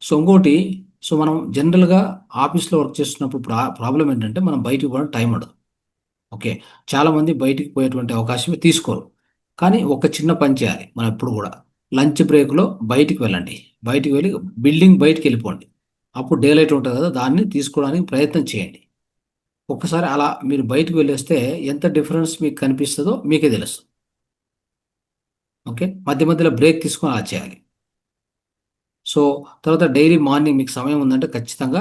సో ఇంకోటి, సో మనం జనరల్గా ఆఫీస్లో వర్క్ చేస్తున్నప్పుడు ప్రాబ్లం ఏంటంటే మనం బయటికి పోవడం టైం ఉండదు. ఓకే. చాలామంది బయటికి పోయేటువంటి అవకాశమే తీసుకోరు. కానీ ఒక చిన్న పని చేయాలి మనం ఎప్పుడు కూడా. లంచ్ బ్రేక్‌లో బయటికి వెళ్ళండి. బయటికి వెళ్ళి బిల్డింగ్ బయటికెళ్ళిపోండి. అప్పుడు డే లైట్ ఉంటది కదా! దాన్ని తీసుకోవడానికి ప్రయత్నం చేయండి. ఒక్కసారి అలా మీరు బయటికి వెళ్ళొస్తే ఎంత డిఫరెన్స్ మీకు కనిపిస్తదో మీకే తెలుస్తది. ఓకే. మధ్య మధ్యలో బ్రేక్ తీసుకొని అలా చేయాలి. సో, తర్వాత డైలీ మార్నింగ్ మీకు సమయం ఉందంటే ఖచ్చితంగా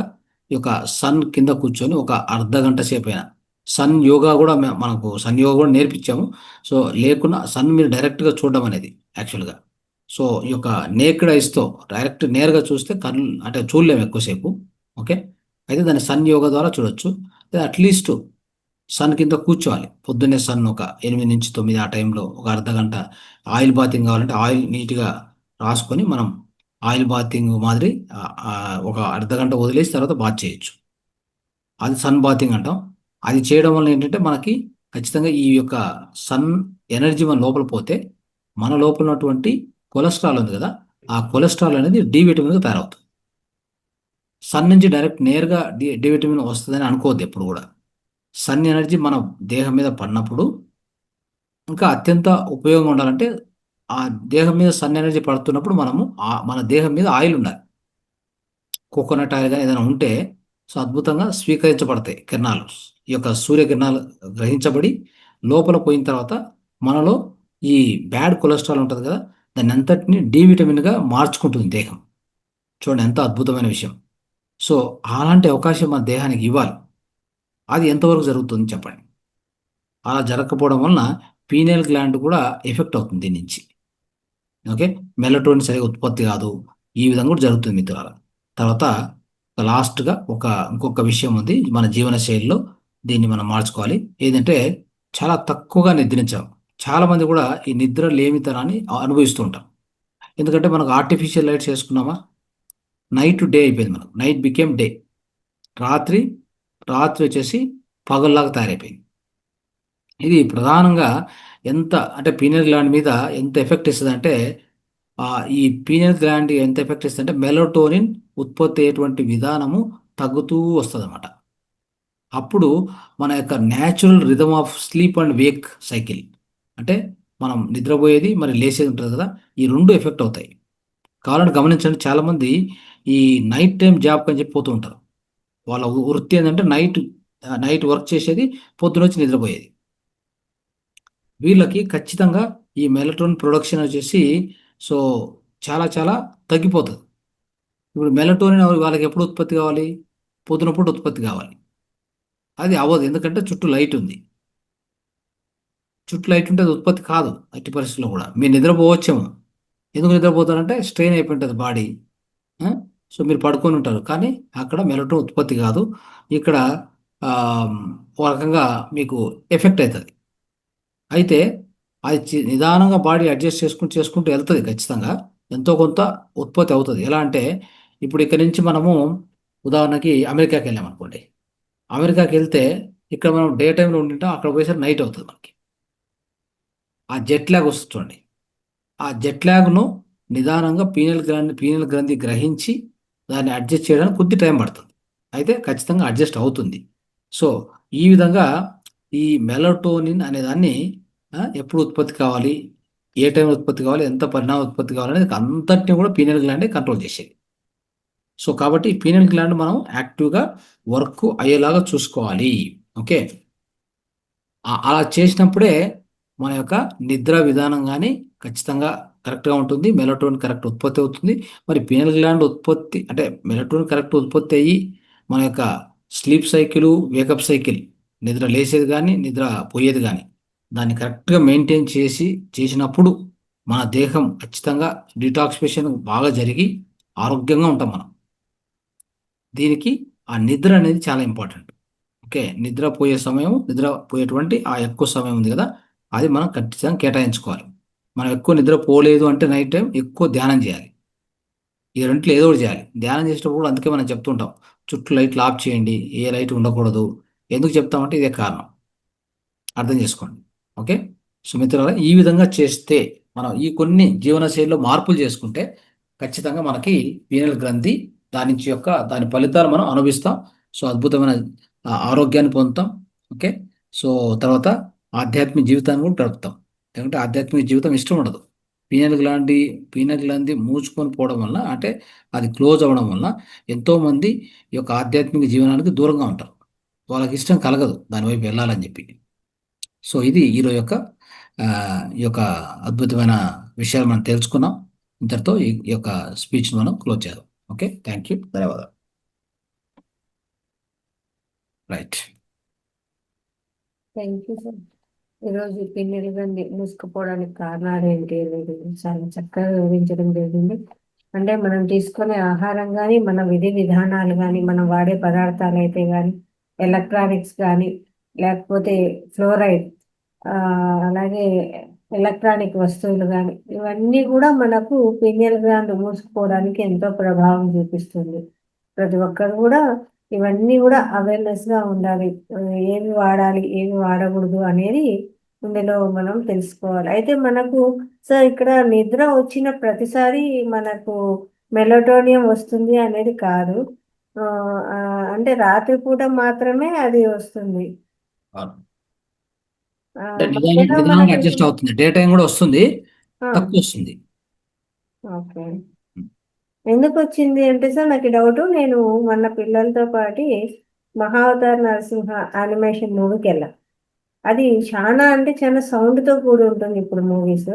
ఈ యొక్క సన్ కింద కూర్చొని ఒక అర్ధగంట సేపైనా సన్ యోగా గూడా మనకు సన్ యోగా గూడా నేర్పించాము. సో, లేకున్నా సన్ మీరు డైరెక్ట్‌గా చూడడం అనేది యాక్చువల్‌గా. సో, ఈ యొక్క నేకెడ్ ఐస్‌తో డైరెక్ట్ నేరుగా చూస్తే కళ్ళు అంటే చూడలేము ఎక్కువ సేపు. ఓకే. అయితే దాన్ని సన్ యోగా ద్వారా చూడొచ్చు. లేదా అట్‌లీస్ట్ సన్ కింద కూర్చోవాలి. పొద్దున్నే సన్ ఒక 8-9 ఆ టైంలో ఒక అర్ధగంట ఆయిల్ బాతింగ్ కావాలంటే ఆయిల్ నీట్‌గా రాసుకొని మనం ఆయిల్ బాతింగ్ మాదిరి ఒక అర్ధగంట వదిలేసి తర్వాత బాత్ చేయొచ్చు. అది సన్ బాతింగ్ అంటాం. అది చేయడం వల్ల ఏంటంటే మనకి ఖచ్చితంగా ఈ యొక్క సన్ ఎనర్జీ మన లోపల పోతే మన లోపల ఉన్నటువంటి కొలెస్ట్రాల్ ఉంది కదా! ఆ కొలెస్ట్రాల్ అనేది డి విటమిన్‌గా తయారవుతుంది. సన్ నుంచి డైరెక్ట్ నేరుగా డి విటమిన్ వస్తదని అనుకోవద్దు ఎప్పుడు గూడా. సన్ ఎనర్జీ మన దేహం మీద పడినప్పుడు ఇంకా అత్యంత ఉపయోగం ఉండాలంటే ఆ దేహం మీద సన్ ఎనర్జీ పడుతున్నప్పుడు మనము మన దేహం మీద ఆయిల్ ఉండాలి. కోకోనట్ ఆయిల్ గాని ఏదైనా ఉంటే సో, అద్భుతంగా స్వీకరించబడతాయి కిరణాలు. ఈ యొక్క సూర్యకిరణాలు గ్రహించబడి లోపల పోయిన తర్వాత మనలో ఈ బ్యాడ్ కొలెస్ట్రాల్ ఉంటది కదా! దాన్నంతటిని డి విటమిన్‌గా మార్చుకుంటుంది దేహం. చూడండి ఎంత అద్భుతమైన విషయం. సో, అలాంటి అవకాశం మన దేహానికి ఇవ్వాలి. అది ఎంతవరకు జరుగుతుంది చెప్పండి? అలా జరగకపోవడం వలన పీనియల్ గ్లాండ్ కూడా ఎఫెక్ట్ అవుతుంది దీని నుంచి. ఓకే. మెలటోనిన్ సరిగ్గా ఉత్పత్తి కాదు. ఈ విధంగా కూడా జరుగుతుంది మిత్రులారా. తర్వాత లాస్ట్‌గా ఇంకొక విషయం ఉంది. మన జీవన శైలిలో దీన్ని మనం మార్చుకోవాలి. ఏదంటే చాలా తక్కువగా నిద్రించడం. చాలామంది కూడా ఈ నిద్ర లేమితనాన్ని అనుభవిస్తూ ఉంటాం. ఎందుకంటే మనకు ఆర్టిఫిషియల్ లైట్స్ ఏసుకున్నామా, నైట్ టు డే అయిపోయింది మనకు. Night became day. రాత్రి, రాత్రి వచ్చేసి పగల్లాగా తయారైపోయింది. ఇది ప్రధానంగా ఎంత అంటే పీనియల్ గ్లాండ్ మీద ఎంత ఎఫెక్ట్ ఇస్తదంటే ఈ పీనియల్ గ్లాండ్ ఎంత ఎఫెక్ట్ ఇస్తదంటే మెలటోనిన్ ఉత్పత్తి అయ్యేటువంటి విధానము తగ్గుతూ వస్తదనమాట. అప్పుడు మన యొక్క natural rhythm of sleep and Wake cycle అంటే మనం నిద్రపోయేది మరి లేసేది ఉంటది కదా! ఈ 2 ఎఫెక్ట్ అవుతాయి. కావాలంటే గమనించండి చాలామంది ఈ నైట్ టైమ్ జాబ్‌కని చెప్పి పోతూ ఉంటారు. వాళ్ళ వృత్తి ఏందంటే నైట్ వర్క్ చేసేది, పొద్దునొచ్చి నిద్రపోయేది. వీళ్ళకి ఖచ్చితంగా ఈ మెలటోనిన్ ప్రొడక్షన్ వచ్చేసి సో, చాలా చాలా తగ్గిపోతది. ఇప్పుడు మెలటోనిన్ వాళ్ళకి ఎప్పుడు ఉత్పత్తి కావాలి? పొద్దున పూట ఉత్పత్తి కావాలి. అది అవ్వదు. ఎందుకంటే చుట్టూ లైట్ ఉంది. చుట్టూ లైట్ ఉంటే అది ఉత్పత్తి కాదు ఎట్టి పరిస్థితిలో కూడా. మీరు నిద్రపోవచ్చేమో. ఎందుకు నిద్రపోతారంటే స్ట్రెయిన్ అయిపోయి ఉంటది బాడీ. ఆ! సో, మీరు పడుకొని ఉంటారు. కానీ అక్కడ మెలటోనిన్ ఉత్పత్తి కాదు. ఇక్కడ ఆహ్, ఒక రకంగా మీకు ఎఫెక్ట్ అయితది. అయితే అది నిదానంగా బాడీ అడ్జస్ట్ చేసుకుంటూ ఎళ్తది ఖచ్చితంగా. ఎంతో కొంత ఉత్పత్తి అవుతది. ఎలా అంటే ఇప్పుడు ఇక్కడి నుంచి మనము ఉదాహరణకి అమెరికాకెళ్ళామనుకోండి. అమెరికాకెళ్తే ఇక్కడ మనం డే టైమ్‌లో ఉండింటాం. అక్కడ పోయేసరికి నైట్ అవుతది మనకి. ఆ జెట్ లాగ్ వస్తది చూడండి. ఆ జెట్ లాగ్‌ను నిదానంగా పీనియల్ గ్రంథి గ్రహించి దాన్ని అడ్జస్ట్ చేయడానికి కొద్ది టైం పడుతుంది. అయితే ఖచ్చితంగా అడ్జస్ట్ అవుతుంది. సో, ఈ విధంగా ఈ మెలటోనిన్ అనే దాన్ని ఎప్పుడు ఉత్పత్తి కావాలి? ఏ టైంలో ఉత్పత్తి కావాలి? ఎంత పరిణామం ఉత్పత్తి కావాలనేది అంతటిని కూడా పీనియల్ గ్లాండే కంట్రోల్ చేసేది. సో, కాబట్టి పీనియల్ గ్లాండ్ మనం యాక్టివ్‌గా వర్క్ అయ్యేలాగా చూసుకోవాలి. ఓకే. అలా చేసినప్పుడే మన యొక్క నిద్ర విధానం గాని ఖచ్చితంగా కరెక్ట్‌గా ఉంటుంది. మెలటోనిన్ కరెక్ట్ ఉత్పత్తి అవుతుంది. మరి పీనల్ గ్లాండ్ ఉత్పత్తి అంటే మెలటోనిన్ కరెక్ట్ ఉత్పత్తి అయ్యి మన యొక్క స్లీప్ సైకిలు, వేకప్ సైకిల్ నిద్ర లేసేది గాని, నిద్ర పోయేది గాని దాన్ని కరెక్ట్‌గా మెయింటైన్ చేసినప్పుడు మన దేహం ఖచ్చితంగా డిటాక్సిఫికేషన్ బాగా జరిగి ఆరోగ్యంగా ఉంటాం మనం. దీనికి ఆ నిద్ర అనేది చాలా ఇంపార్టెంట్. ఓకే. నిద్రపోయేటువంటి ఆ ఎక్కువ సమయం ఉంది గదా! అది మనం ఖచ్చితంగా కేటాయించుకోవాలి. మనం ఎక్కువ నిద్రపోలేదు అంటే నైట్ టైమ్ ఎక్కువ ధ్యానం జేయాలి. ఈ రెండిట్లో ఏదో ఒకటి జేయాలి. ధ్యానం చేసేటప్పుడు కూడా అందుకే మనం చెప్తుంటాం. చుట్టూ లైట్లు ఆఫ్ చేయండి. ఏ లైట్ ఉండకూడదు. ఎందుకు చెప్తామంటే ఇదే కారణం. అర్థం జేసుకోండి. ఓకే. సో, మిత్రులారా ఈ విధంగా చేస్తే మనం ఈ కొన్ని జీవనశైలిలో మార్పులు చేసుకుంటే ఖచ్చితంగా మనకి పీనల్ గ్రంథి దాని ఫలితాలు మనం అనుభవిస్తాం. సో అద్భుతమైన ఆరోగ్యాన్ని పొందుతాం. ఓకే. సో తర్వాత ఆధ్యాత్మిక జీవితాన్ని కూడా గడుపుతాం. ఎందుకంటే ఆధ్యాత్మిక జీవితం ఇష్టం ఉండదు. పీనల్ గ్లాంది మూసుకొని పోవడం వల్ల, అంటే అది క్లోజ్ అవ్వడం వల్ల ఎంతోమంది ఈ యొక్క ఆధ్యాత్మిక జీవనానికి దూరంగా ఉంటారు. వాళ్ళకి ఇష్టం కలగదు దానివైపు వెళ్ళాలని చెప్పి. సో ఇది ఈరోజు ఈ యొక్క అద్భుతమైన విషయాలు మనం తెలుసుకున్నాం. ఇంతటితో ఈ యొక్క స్పీచ్ మనం క్లోజ్ చేద్దాం. ఓకే, థ్యాంక్ యూ, ధన్యవాదాలు. రైట్. Thank you sir. ఈరోజు పిన్నెలు గంది మూసుకుపోవడానికి కారణాలు ఏంటి అనేది చాలా చక్కగా వివరించడం జరిగింది. అంటే మనం తీసుకునే ఆహారం కానీ, మన విధి విధానాలు కానీ, మనం వాడే పదార్థాలు అయితే కానీ, ఎలక్ట్రానిక్స్ కానీ, లేకపోతే ఫ్లోరైడ్, అలాగే ఎలక్ట్రానిక్ వస్తువులు కానీ, ఇవన్నీ కూడా మనకు పినియల్ గ్లాండ్ మూసుకుపోవడానికి ఎంతో ప్రభావం చూపిస్తుంది. ప్రతి ఒక్కరు కూడా ఇవన్నీ కూడా అవేర్నెస్ గా ఉండాలి. ఏమి వాడాలి, ఏమి వాడకూడదు అనేది ఇందులో మనం తెలుసుకోవాలి. అయితే మనకు సార్ ఇక్కడ నిద్ర వచ్చిన ప్రతిసారి మనకు మెలటోనియం వస్తుంది అనేది కాదు. అంటే రాత్రిపూట మాత్రమే అది వస్తుంది. నిదానంగా అడ్జస్ట్ అవుతుంది. డే టైం కూడా వస్తుంది, తక్కువ వస్తుంది. ఓకే. ఎందుకు వచ్చింది అంటే సార్ నాకు డౌట్. నేను మొన్న పిల్లలతో పాటు మహావతార్ నరసింహ యానిమేషన్ మూవీకి వెళ్ళా. అది చాలా అంటే చాలా సౌండ్తో కూడి ఉంటుంది. ఇప్పుడు మూవీస్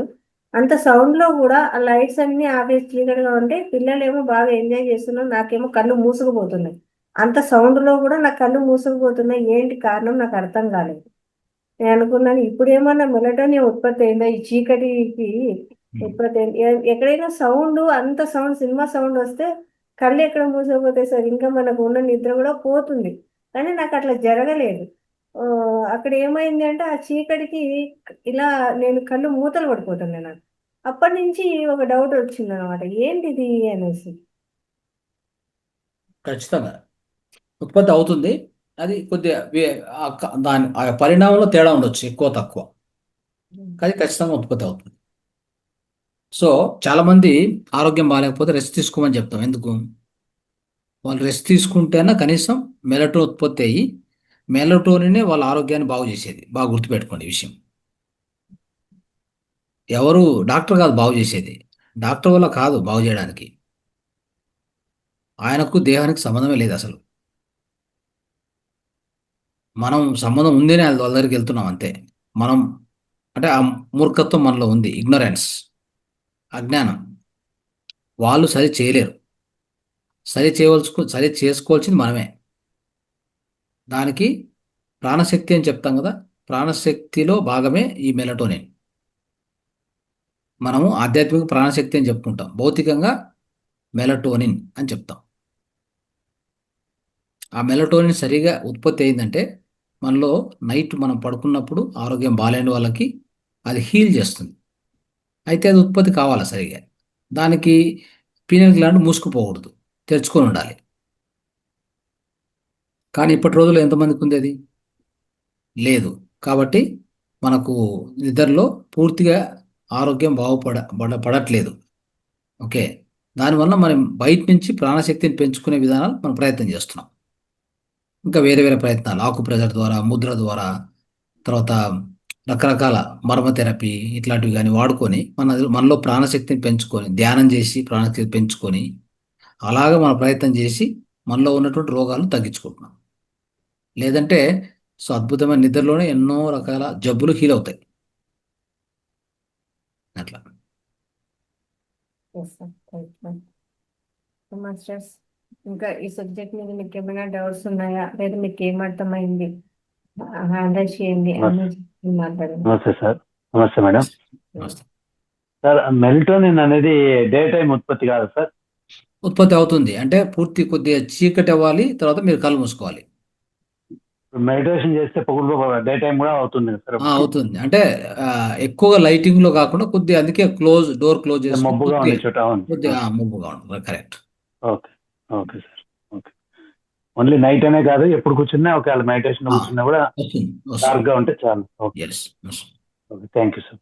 అంత సౌండ్లో కూడా ఆ లైట్స్ అన్ని ఆఫీస్ క్లియర్గా ఉంటే పిల్లలేమో బాగా ఎంజాయ్ చేస్తున్నారు, నాకేమో కళ్ళు మూసుకుపోతున్నాయి. అంత సౌండ్లో కూడా నా కళ్ళు మూసుకుపోతున్నాయి. ఏంటి కారణం నాకు అర్థం కాలేదు. నేను అనుకున్నాను ఇప్పుడు ఏమన్నా మెలటోనియం ఉత్పత్తి అయిందా ఈ చీకటికి ఉత్పత్తి అయింది. ఎక్కడైనా సౌండ్, అంత సౌండ్, సినిమా సౌండ్ వస్తే కళ్ళు ఎక్కడ మూసుకుపోతాయి సార్, ఇంకా మనకు ఉన్న నిద్ర కూడా పోతుంది. కానీ నాకు అట్లా జరగలేదు. అక్కడ ఏమైంది అంటే ఆ చీకటికి ఇలా నేను కళ్ళు మూతలు పడిపోతున్నాను. నాకు అప్పటి నుంచి ఒక డౌట్ వచ్చింది అనమాట, ఏంటిది అనేసి. ఖచ్చితంగా ఉత్పత్తి అవుతుంది. అది కొద్దిగా దాని ఆ పరిణామంలో తేడా ఉండొచ్చు, ఎక్కువ తక్కువ, కానీ ఖచ్చితంగా ఉత్పత్తి అవుతుంది. సో చాలామంది ఆరోగ్యం బాగాలేకపోతే రెస్ట్ తీసుకోమని చెప్తాం. ఎందుకు? వాళ్ళు రెస్ట్ తీసుకుంటేనే కనీసం మెలటోనిన్ ఉత్పత్తి అయ్యి మెలటోనినే వాళ్ళ ఆరోగ్యాన్ని బాగు చేసేది. బాగా గుర్తుపెట్టుకోండి ఈ విషయం. ఎవరు డాక్టర్ కాదు బాగు చేసేది, డాక్టర్ వల్ల కాదు బాగు చేయడానికి. ఆయనకు దేహానికి సంబంధమే లేదు అసలు. మనం సంబంధం ఉందేనే వాళ్ళ దగ్గరికి వెళ్తున్నాం అంతే. మనం అంటే ఆ మూర్ఖత్వం మనలో ఉంది, ఇగ్నోరెన్స్, అజ్ఞానం. వాళ్ళు సరి చేయలేరు. సరి చేసుకోవాల్సింది మనమే. దానికి ప్రాణశక్తి అని చెప్తాం కదా, ప్రాణశక్తిలో భాగమే ఈ మెలటోనిన్. మనము ఆధ్యాత్మిక ప్రాణశక్తి అని చెప్పుకుంటాం, భౌతికంగా మెలటోనిన్ అని చెప్తాం. ఆ మెలటోనిన్ సరిగా ఉత్పత్తి అయిందంటే మనలో నైట్ మనం పడుకున్నప్పుడు ఆరోగ్యం బాగాలేని వాళ్ళకి అది హీల్ చేస్తుంది. అయితే అది ఉత్పత్తి కావాలా సరిగా, దానికి పీనల్ గ్లాండ్ మూసుకుపోకూడదు, తెరుచుకొని ఉండాలి. కానీ ఇప్పటి రోజుల్లో ఎంతమందికి ఉంది అది? లేదు. కాబట్టి మనకు నిద్రలో పూర్తిగా ఆరోగ్యం పడట్లేదు. ఓకే. దానివల్ల మనం బయట నుంచి ప్రాణశక్తిని పెంచుకునే విధానాలు మనం ప్రయత్నం చేస్తున్నాం. ఇంకా వేరే వేరే ప్రయత్నాలు, ఆకుప్రెజర్ ద్వారా, ముద్ర ద్వారా, తర్వాత రకరకాల మర్మ థెరపీ ఇట్లాంటివి కానీ వాడుకొని మనలో ప్రాణశక్తిని పెంచుకొని, ధ్యానం చేసి ప్రాణశక్తిని పెంచుకొని, అలాగే మన ప్రయత్నం చేసి మనలో ఉన్నటువంటి రోగాలను తగ్గించుకుంటున్నాం. లేదంటే సో అద్భుతమైన నిద్రలోనే ఎన్నో రకాల జబ్బులు హీల్ అవుతాయి అట్లా. మాస్టర్స్, ఇంకా ఈ సబ్జెక్ట్ మీద మీకు ఏమైనా డౌట్స్ ఉన్నాయా, లేదా మీకు ఏమర్థమైంది హ్యాండిల్ చేయండి అని మాట్లాడండి. నమస్తే సార్. నమస్తే మేడం. సార్ మెలటోనిన్ అనేది డే టైం ఉత్పత్తి కాదు సార్? ఉత్పత్తి అవుతుంది. అంటే కొద్దిగా చీకటి అవ్వాలి, తర్వాత మీరు కళ్ళు మూసుకోవాలి. మెడిటేషన్ చేస్తే డే టైం కూడా అవుతుంది సార్? అవుతుంది. అంటే ఎక్కువగా లైటింగ్ లో కాకుండా కొద్దిగా, అందుకే డోర్ క్లోజ్ చేసి మబ్బుగా ఉండే చోట. కొద్దిగా మబ్బుగా ఉంటుంది. Correct. Okay okay sir. Okay. Only night అనే కాదు, ఎప్పుడు కూర్చున్నా ఒకవేళ మెడిటేషన్ కూర్చున్నా కూడా డార్క్ గా ఉంటే చాలు. Okay, thank you sir.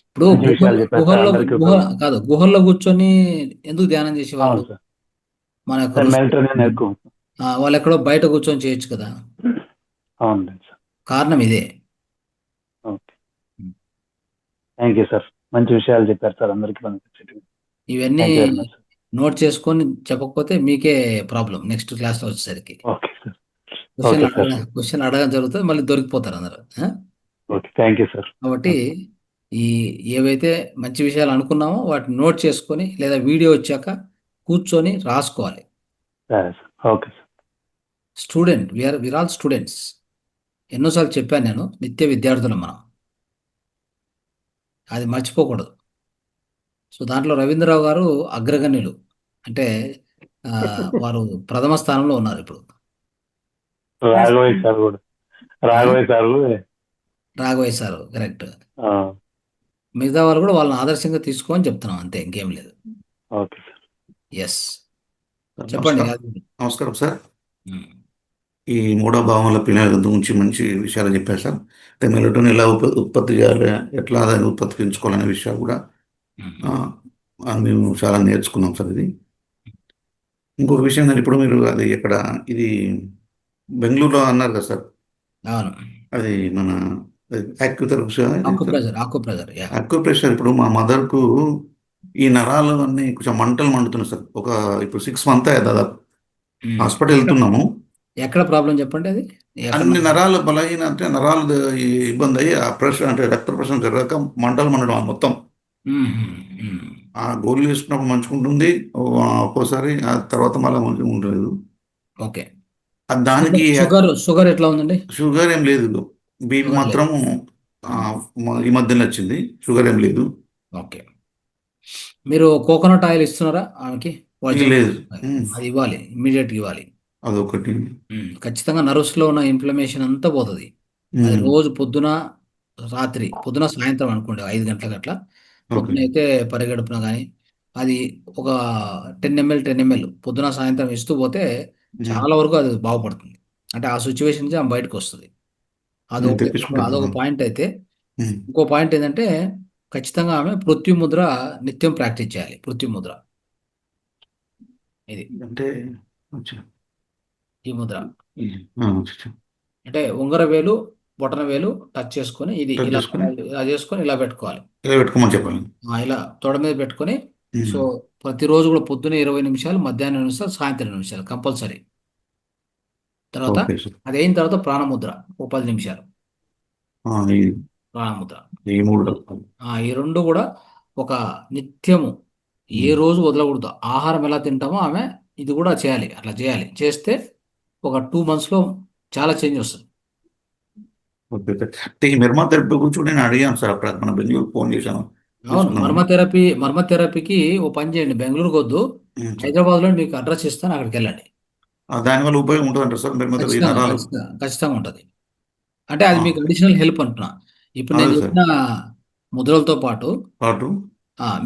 ఇప్పుడు గుహల్లో కూర్చొని ఎందుకు ధ్యానం చేసేవాళ్ళు? మన యొక్క సార్ రుసుము మెల్టోనిన్ ఎక్కువ. వాళ్ళు ఎక్కడో బయట కూర్చొని చేయొచ్చు కదా. అవునండి సార్. కారణం ఇదే. Okay, thank you sir. మంచి విషయాలు చెప్పారు సార్, అందరికీ పనికొచ్చేటివి. ఇవన్నీ thank you very much. Note చేసుకొని చెప్పకపోతే మీకే ప్రాబ్లం నెక్స్ట్ క్లాస్లో వచ్చేసరికి. Okay sir. Okay sir. Question అడగడం జరుగుతుంది, మళ్ళీ దొరికిపోతారు అందరు. Okay, thank you sir. కాబట్టి ఈ ఏవైతే మంచి విషయాలు అనుకున్నామో వాటిని నోట్ చేసుకొని లేదా వీడియో వచ్చాక కూర్చొని రాసుకోవాలి. సరే sir. Okay sir. Student, we're all students. ఎన్నోసార్లు చెప్పాను నేను, నిత్య విద్యార్థులం మనం, అది మర్చిపోకూడదు. సో దాంట్లో రవీంద్రరావు గారు అగ్రగణ్యులు, అంటే వారు ప్రథమ స్థానంలో ఉన్నారు ఇప్పుడు. రాఘవయ్య సార్ కూడా. రాఘవయ్య సార్ కూడా. Raghavayya sir correct. ఆ, మిగతా వాళ్ళు కూడా వాళ్ళని ఆదర్శంగా తీసుకోని చెప్తున్నాం, అంతే, ఇంకేం లేదు. Okay sir. ఎస్, చెప్పండి. నమస్కారం సార్. ఉమ్. ఈ మూడో భావంలో పిల్లల గురించి మంచి విషయాలు చెప్పారు సార్. అంటే మెలటోనిన్ ఎలా ఉత్పత్తి చేయాలి, ఎట్లా దాన్ని ఉత్పత్తి పెంచుకోవాలనే విషయాలు కూడా మేము చాలా నేర్చుకున్నాం సార్. ఇది ఇంకొక విషయం ఏంటంటే, ఇప్పుడు మీరు అది ఎక్కడ ఇది బెంగళూరులో అన్నారు కదా సార్, అవును, అది మన అక్యుప్రెషర్. ఇప్పుడు మా మదర్కు ఈ నరాలు అన్ని కొంచెం మంటలు మండుతున్నాయి సార్. ఇప్పుడు 6 months దాదాపు హాస్పిటల్ వెళ్తున్నాము. ఎక్కడ ప్రాబ్లం చెప్పండి. అది అన్ని నరాలు బలహీన, అంటే నరాలు ఇబ్బంది అయ్యి ఆ ప్రెషర్, అంటే రక్త ప్రసరణ జరగక మంటలు మండడం మొత్తం. ఆ గోళీలు వేసుకున్నప్పుడు మంచుకుంటుంది ఒక్కోసారి, ఆ తర్వాత మళ్ళీ మంచిగా ఉండలేదు. ఓకే, దానికి షుగర్ ఎట్లా ఉందండి? షుగర్ ఏం లేదు, బీపీ మాత్రం ఈ మధ్యలో వచ్చింది, షుగర్ ఏం లేదు. ఓకే, మీరు కోకోనట్ ఆయిల్ ఇస్తున్నారా ఆమెకి? లేదు, అది ఇవ్వాలి, ఇమ్మీడియట్గా ఇవ్వాలి. అదొకటి. ఖచ్చితంగా నర్వ్స్లో ఉన్న ఇన్ఫ్లమేషన్ అంతా పోతుంది. అది రోజు పొద్దున సాయంత్రం అనుకోండి, 5 గంటలకు అట్లా. పొద్దున అయితే పరిగెడుపున కానీ అది ఒక 10 ml పొద్దున సాయంత్రం ఇస్తూ పోతే చాలా వరకు అది బాగుపడుతుంది. అంటే ఆ సిచ్యువేషన్ నుంచి ఆమె బయటకు వస్తుంది. అదొక పాయింట్ అయితే. ఇంకో పాయింట్ ఏంటంటే, ఖచ్చితంగా ఆమె పృథ్వీ ముద్ర నిత్యం ప్రాక్టీస్ చేయాలి. పృథ్వీ ముద్ర ఇది, అంటే ఈ ముద్ర అంటే ఉంగర వేలు బొటన వేలు టచ్ చేసుకొని ఇది ఇలా చేసుకొని ఇలా పెట్టుకోవాలి. చెప్పాలి. ఇలా తొడ మీద పెట్టుకొని, సో ప్రతిరోజు కూడా పొద్దున 20 నిమిషాలు, మధ్యాహ్నం 20 నిమిషాలు, సాయంత్రం 20 నిమిషాలు కంపల్సరీ. తర్వాత అది అయిన తర్వాత ప్రాణముద్ర ఒక 10 నిమిషాలు. ప్రాణముద్ర ఈ రెండు కూడా ఒక నిత్యము, ఏ రోజు వదలకూడదు. ఆహారం ఎలా తింటామో ఆమె ఇది కూడా చేయాలి. అట్లా చేయాలి. చేస్తే ఒక 2 monthsలో చాలా చేంజ్ వస్తుంది. మెర్మా థెరపీ గురించి నేను అడిగాను సార్, అక్కడ మన బెంగళూరు ఫోన్ చేశాను. అవును, మర్మ థెరపీకి ఓ పని చేయండి, బెంగళూరుకి వద్దు, హైదరాబాద్లో మీకు అడ్రస్ ఇస్తాను, అక్కడికి వెళ్ళండి. దానివల్ల ఉపయోగం ఉంటుంది సార్? ఖచ్చితంగా ఉంటుంది. అంటే అది మీకు అడిషనల్ హెల్ప్ అంటున్నా. ఇప్పుడు నేను చెప్పిన ముద్రలతో పాటు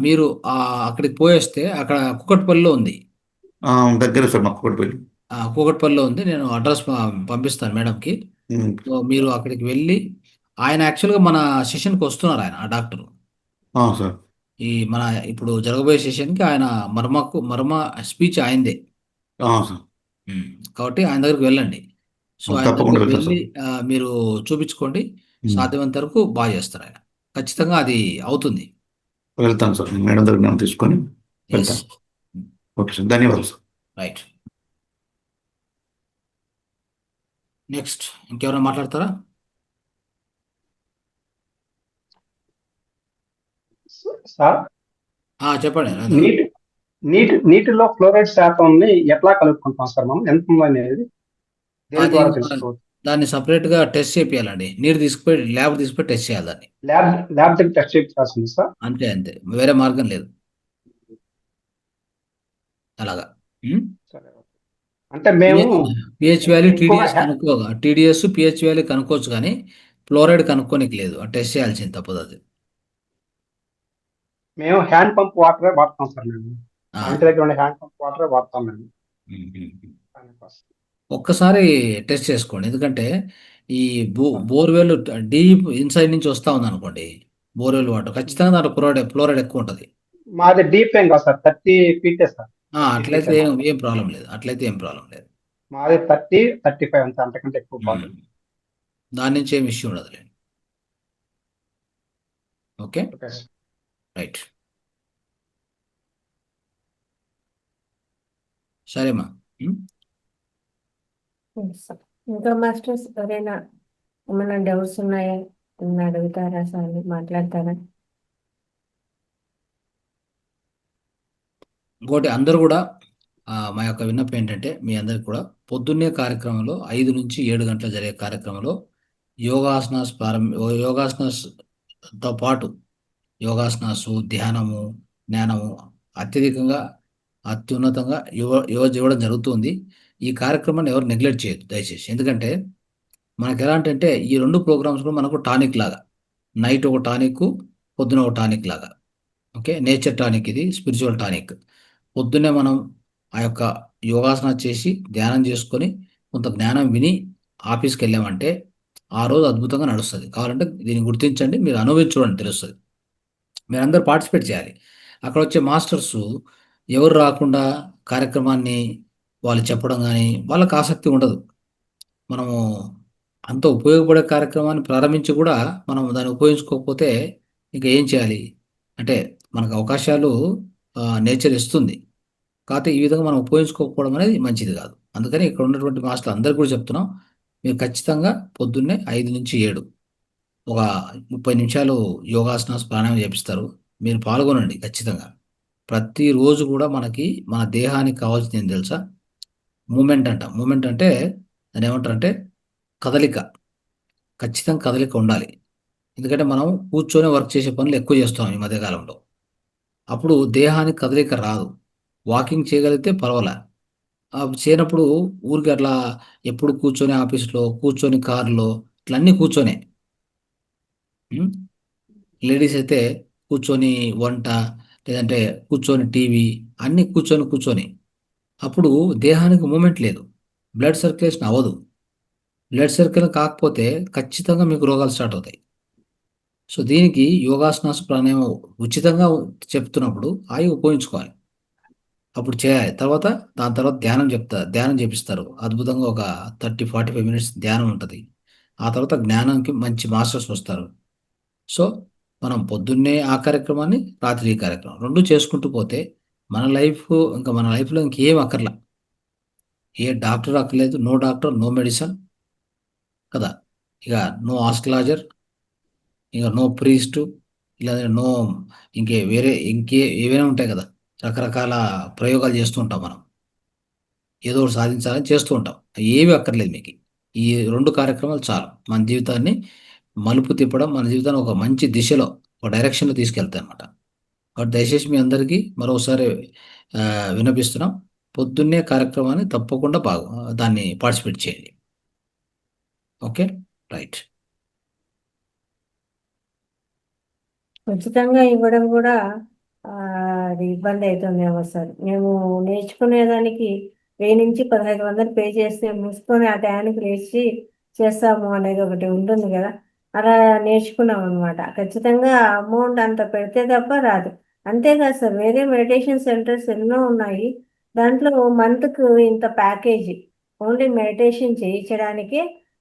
మీరు అక్కడికి పోయేస్తే, అక్కడ కుకట్పల్లిలో ఉంది, దగ్గర సార్ మా కుకట్పల్లి. కూకట్పల్లిలో ఉంది. నేను అడ్రస్ పంపిస్తాను మేడంకి. సో మీరు అక్కడికి వెళ్ళి, ఆయన యాక్చువల్గా మన సెషన్కి వస్తున్నారు, ఆయన ఆ డాక్టరు. ఈ మన ఇప్పుడు జరగబోయే సెషన్కి ఆయన మర్మ స్పీచ్ ఆయనదే. కాబట్టి ఆయన దగ్గరికి వెళ్ళండి. సో ఆయన దగ్గరికి వెళ్ళి మీరు చూపించుకోండి. సాధ్యమైనంత వరకు బాగా చేస్తారు ఆయన. ఖచ్చితంగా అది అవుతుంది. వెళ్తాను సార్, మేడం దగ్గర తీసుకొని వెళ్తాను. ఓకే సార్, ధన్యవాదాలు సార్. రైట్, నెక్స్ట్ ఇంకెవరైనా మాట్లాడతారా? సార్ చెప్పండి. నీటిలో ఫ్లోరైడ్ శాతంని ఎట్లా కలుపుకుంటాం సార్ మనం? ఎంత అనేది దాన్ని సపరేట్ గా టెస్ట్ చేయాలండి. నీరు తీసుకుపోయి ల్యాబ్ తీసుకుపోయి టెస్ట్ చేయాలి. దాన్ని ల్యాబ్ దగ్గర టెస్ట్ చేయాల్సింది సార్. అంతే, వేరే మార్గం లేదు. అలాగా. అంటే మేము pH value TDS pH value కనుక్కోవచ్చు, కానీ ఫ్లోరైడ్ కనుక్కోనికి లేదు. టెస్ట్ చేయాల్సింది, తప్పదు అది. మేము హ్యాండ్ పంప్ వాటరే వాడతాం సార్. మేము ఇంటి దగ్గర ఉండే హ్యాండ్ పంప్ వాటరే వాడతాం మేము. ఒక్కసారి టెస్ట్ చేసుకోండి, ఎందుకంటే ఈ బోర్వెల్ డీప్ ఇన్సైడ్ నుంచి వస్తా ఉంది అనుకోండి, బోర్వెల్ వాటర్ ఖచ్చితంగా దాంట్లో ఫ్లోరైడ్ ఎక్కువ ఉంటుంది. మాది డీప్ ఏం కాదు సార్, 30 feet సార్. అట్లయితే ఏం ప్రాబ్లం లేదు, అట్లయితే ఏం ప్రాబ్లం లేదు. మాది 30-35 అంతే, అంతకంటే ఎక్కువ కాదు. దాని నుంచి ఏం ఇష్యూ ఉండదులే. Okay, okay sir. రైట్, సరేమ్మా. ఇంకా మాస్టర్స్ ఎవరైనా ఏమైనా డౌట్స్ ఉన్నాయా? ఏమైనా అడుగుతారా? సార్ మాట్లాడతారా? ఇంకోటి అందరూ కూడా మా యొక్క విన్నపం ఏంటంటే మీ అందరికి కూడా పొద్దున్నే కార్యక్రమంలో 5 నుంచి 7 గంటల జరిగే కార్యక్రమంలో యోగాసనాస్తో పాటు యోగాసనాసు, ధ్యానము, జ్ఞానము అత్యధికంగా అత్యున్నతంగా ఇవ్వడం జరుగుతుంది. ఈ కార్యక్రమాన్ని ఎవరు నెగ్లెక్ట్ చేయొద్దు దయచేసి. ఎందుకంటే మనకు ఎలాంటి అంటే ఈ 2 ప్రోగ్రామ్స్ కూడా మనకు టానిక్ లాగా, నైట్ ఒక టానిక్, పొద్దున ఒక టానిక్ లాగా. ఓకే, నేచర్ టానిక్, ఇది స్పిరిచువల్ టానిక్. పొద్దున్నే మనం ఆ యొక్క యోగాసన చేసి ధ్యానం చేసుకొని కొంత జ్ఞానం విని ఆఫీస్కి వెళ్ళామంటే ఆ రోజు అద్భుతంగా నడుస్తుంది. కావాలంటే దీన్ని గుర్తించండి, మీరు అనుభవించి చూడండి, తెలుస్తుంది. మీరు అందరూ పార్టిసిపేట్ చేయాలి. అక్కడ వచ్చే మాస్టర్స్ ఎవరు రాకుండా కార్యక్రమాన్ని వాళ్ళు చెప్పడం కానీ వాళ్ళకి ఆసక్తి ఉండదు. మనము అంత ఉపయోగపడే కార్యక్రమాన్ని ప్రారంభించి కూడా మనం దాన్ని ఉపయోగించుకోకపోతే ఇంకా ఏం చేయాలి అంటే మనకు అవకాశాలు నేచర్ ఇస్తుంది. కాకపోతే ఈ విధంగా మనం ఉపయోగించుకోకపోవడం అనేది మంచిది కాదు. అందుకని ఇక్కడ ఉన్నటువంటి మాస్టర్లు అందరికీ కూడా చెప్తున్నాం, మీరు ఖచ్చితంగా పొద్దున్నే 5 నుంచి 7 ఒక 30 నిమిషాలు యోగాసనాస్ ప్రాణాయామం చేపిస్తారు. మీరు పాల్గొనండి ఖచ్చితంగా. ప్రతిరోజు కూడా మనకి మన దేహానికి కావాల్సింది ఏం తెలుసా? మూమెంట్ అంట. మూమెంట్ అంటే దాన్ని ఏమంటారంటే కదలిక. ఖచ్చితంగా కదలిక ఉండాలి. ఎందుకంటే మనం కూర్చొని వర్క్ చేసే పనులు ఎక్కువ చేస్తున్నాం ఈ మధ్యకాలంలో. అప్పుడు దేహానికి కదలిక రాదు. వాకింగ్ చేయగలిగితే పర్వాలే. చేయనప్పుడు ఊరికి అట్లా ఎప్పుడు కూర్చొని ఆఫీస్లో, కూర్చొని కారులో, ఇట్లా అన్నీ కూర్చొనే. లేడీస్ అయితే కూర్చొని వంట, లేదంటే కూర్చొని టీవీ, అన్నీ కూర్చొని అప్పుడు దేహానికి మూమెంట్ లేదు, బ్లడ్ సర్క్యులేషన్ అవ్వదు. బ్లడ్ సర్క్యులేషన్ కాకపోతే ఖచ్చితంగా మీకు రోగాలు స్టార్ట్ అవుతాయి. సో దీనికి యోగాసనాస్ ప్రాణాయామం ఉచితంగా చెప్తున్నప్పుడు అవి ఉపయోగించుకోవాలి. అప్పుడు చేయాలి. దాని తర్వాత ధ్యానం చేపిస్తారు. అద్భుతంగా ఒక 30-45 మినిట్స్ ధ్యానం ఉంటుంది. ఆ తర్వాత జ్ఞానానికి మంచి మాస్టర్స్ వస్తారు. సో మనం పొద్దున్నే ఆ కార్యక్రమాన్ని, రాత్రి ఈ కార్యక్రమం 2 చేసుకుంటూ పోతే మన లైఫ్లో ఇంకేం అక్కర్లా. ఏ డాక్టర్ అక్కర్లేదు, నో డాక్టర్, నో మెడిసిన్ కదా. ఇక నో ఆస్ట్రాలజర్, ఇక నో ప్రీస్ట్, ఇలా నో ఏవైనా ఉంటాయి కదా, రకరకాల ప్రయోగాలు చేస్తూ ఉంటాం మనం, ఏదో ఒకటి సాధించాలని చేస్తూ ఉంటాం. ఏవి అక్కర్లేదు మీకు. ఈ 2 కార్యక్రమాలు చాలు మన జీవితాన్ని మలుపు తిప్పడం, మన జీవితాన్ని ఒక మంచి దిశలో, ఒక డైరెక్షన్లో తీసుకెళ్తాయి అన్నమాట. కాబట్టి దయచేసి మీ అందరికీ మరోసారి విన్నపిస్తున్నాం, పొద్దున్నే కార్యక్రమాన్ని తప్పకుండా దాన్ని పార్టిసిపేట్ చేయండి. Okay, right. ఉచితంగా ఇవ్వడం కూడా అది ఇబ్బంది అవుతుందేమో సార్. మేము నేర్చుకునేదానికి 1000 నుంచి 1500 పే చేస్తే మూసుకొని ఆ టయానికి లేచి చేస్తాము అనేది ఒకటి ఉంటుంది కదా, అలా నేర్చుకున్నాం అనమాట. ఖచ్చితంగా అమౌంట్ అంత పెడితే తప్ప రాదు. అంతేకాదు సార్, వేరే మెడిటేషన్ సెంటర్స్ ఎన్నో ఉన్నాయి. దాంట్లో మంత్కు ఇంత ప్యాకేజీ, ఓన్లీ మెడిటేషన్ చేయించడానికి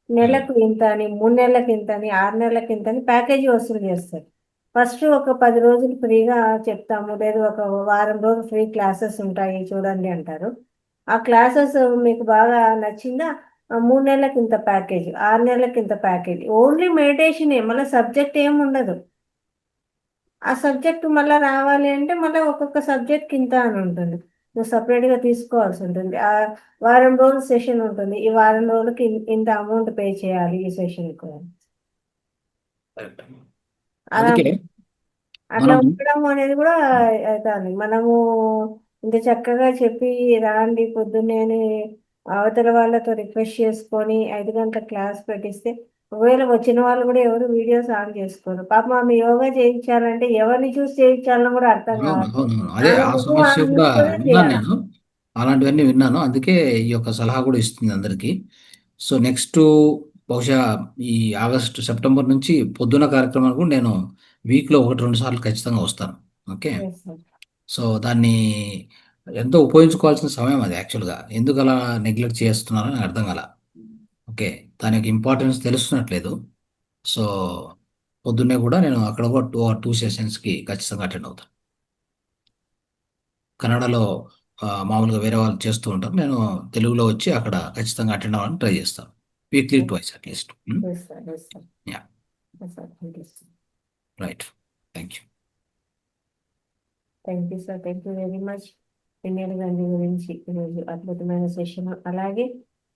నెలకు ఇంత అని, 3 నెలలకు ఇంత అని, 6 నెలలకు ఇంత అని ప్యాకేజీ వసూలు చేస్తారు. ఫస్ట్ ఒక 10 రోజులు ఫ్రీగా చెప్తాము, లేదు ఒక వారం రోజులు ఫ్రీ క్లాసెస్ ఉంటాయి చూడండి అంటారు. ఆ క్లాసెస్ మీకు బాగా నచ్చిందా, 3 నెలలకు ఇంత ప్యాకేజ్, 6 నెలలకు ఇంత ప్యాకేజ్, ఓన్లీ మెడిటేషన్, మళ్ళీ సబ్జెక్ట్ ఏమి ఉండదు. ఆ సబ్జెక్ట్ మళ్ళీ రావాలి అంటే మళ్ళీ ఒక్కొక్క సబ్జెక్ట్ ఇంత అని ఉంటుంది, నువ్వు సపరేట్గా తీసుకోవాల్సి ఉంటుంది. ఆ వారం రోజులు సెషన్ ఉంటుంది, ఈ వారం రోజులకి ఇంత అమౌంట్ పే చేయాలి ఈ సెషన్కి. అలా అందుకే అట్లా ఉండడం అనేది కూడా అవుతుంది. మనము ఇంత చక్కగా చెప్పి రాండి పొద్దున్నే అవతల వాళ్ళతో రిక్వెస్ట్ చేసుకొని 5 గంటల క్లాస్ పెట్టిస్తే, ఒకవేళ వచ్చిన వాళ్ళు కూడా ఎవరు వీడియోస్ ఆన్ చేసుకోరు. పాపం ఆమె యోగా చేయించాలంటే ఎవరిని చూసి చేయించాలని కూడా అర్థం కాదు. అదే ఆ ఆమె సమస్య కూడా విన్నాను చేయాలి. నేను, అలాంటివన్నీ విన్నాను. అందుకే ఈ యొక్క సలహా కూడా ఇస్తుంది అందరికీ. సో నెక్స్ట్ బహుశా ఈ సెప్టెంబర్ నుంచి పొద్దున కార్యక్రమానికి కూడా నేను వీక్లో 1-2 సార్లు ఖచ్చితంగా వస్తాను. Okay, Yes, sir. సో దాన్ని ఎంతో ఉపయోగించుకోవాల్సిన సమయం అది యాక్చువల్గా. ఎందుకు అలా నెగ్లెక్ట్ చేస్తున్నారో నాకు అర్థం కాల. ఓకే, దానికి ఇంపార్టెన్స్ తెలుస్తున్నట్లేదు. సో పొద్దున్నే కూడా నేను అక్కడ ఒక 2 సెషన్స్కి ఖచ్చితంగా అటెండ్ అవుతాను. కన్నడలో మామూలుగా వేరే వాళ్ళు చేస్తూ ఉంటారు, నేను తెలుగులో వచ్చి అక్కడ ఖచ్చితంగా అటెండ్ అవ్వాలని ట్రై చేస్తాను. Weekly twice at least. Yes, sir. Yes, sir. Yeah. Yes, sir. Thank you, sir. Right, thank you. Thank you sir, thank you very much. Indian Gandhi గురించి ఈరోజు అద్భుతమైన సెషన్, అలాగే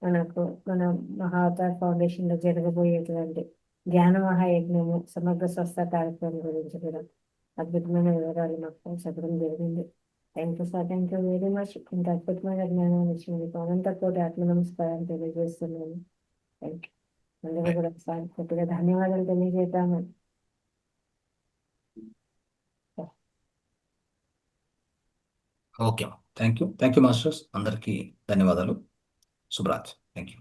మన మహావతార్ ఫౌండేషన్ లో జరగబోయేటువంటి ధ్యాన మహాయజ్ఞము సమగ్ర స్వస్థ కార్యక్రమం గురించి కూడా అద్భుతమైన వివరాలు మాకు చెప్పడం జరిగింది. Thank you sir, thank you very much. ఇంత అద్భుతమైన జ్ఞానాన్ని ఇచ్చిన మీకు అనంత కోటి ఆత్మ నమస్కారం తెలియజేస్తున్నాను. Thank you. అందరూ కూడా సార్ కొద్దిగా ధన్యవాదాలు తెలియజేద్దాము. Okay, thank you masters. అందరికీ ధన్యవాదాలు. శుభరాత్రి. Thank you.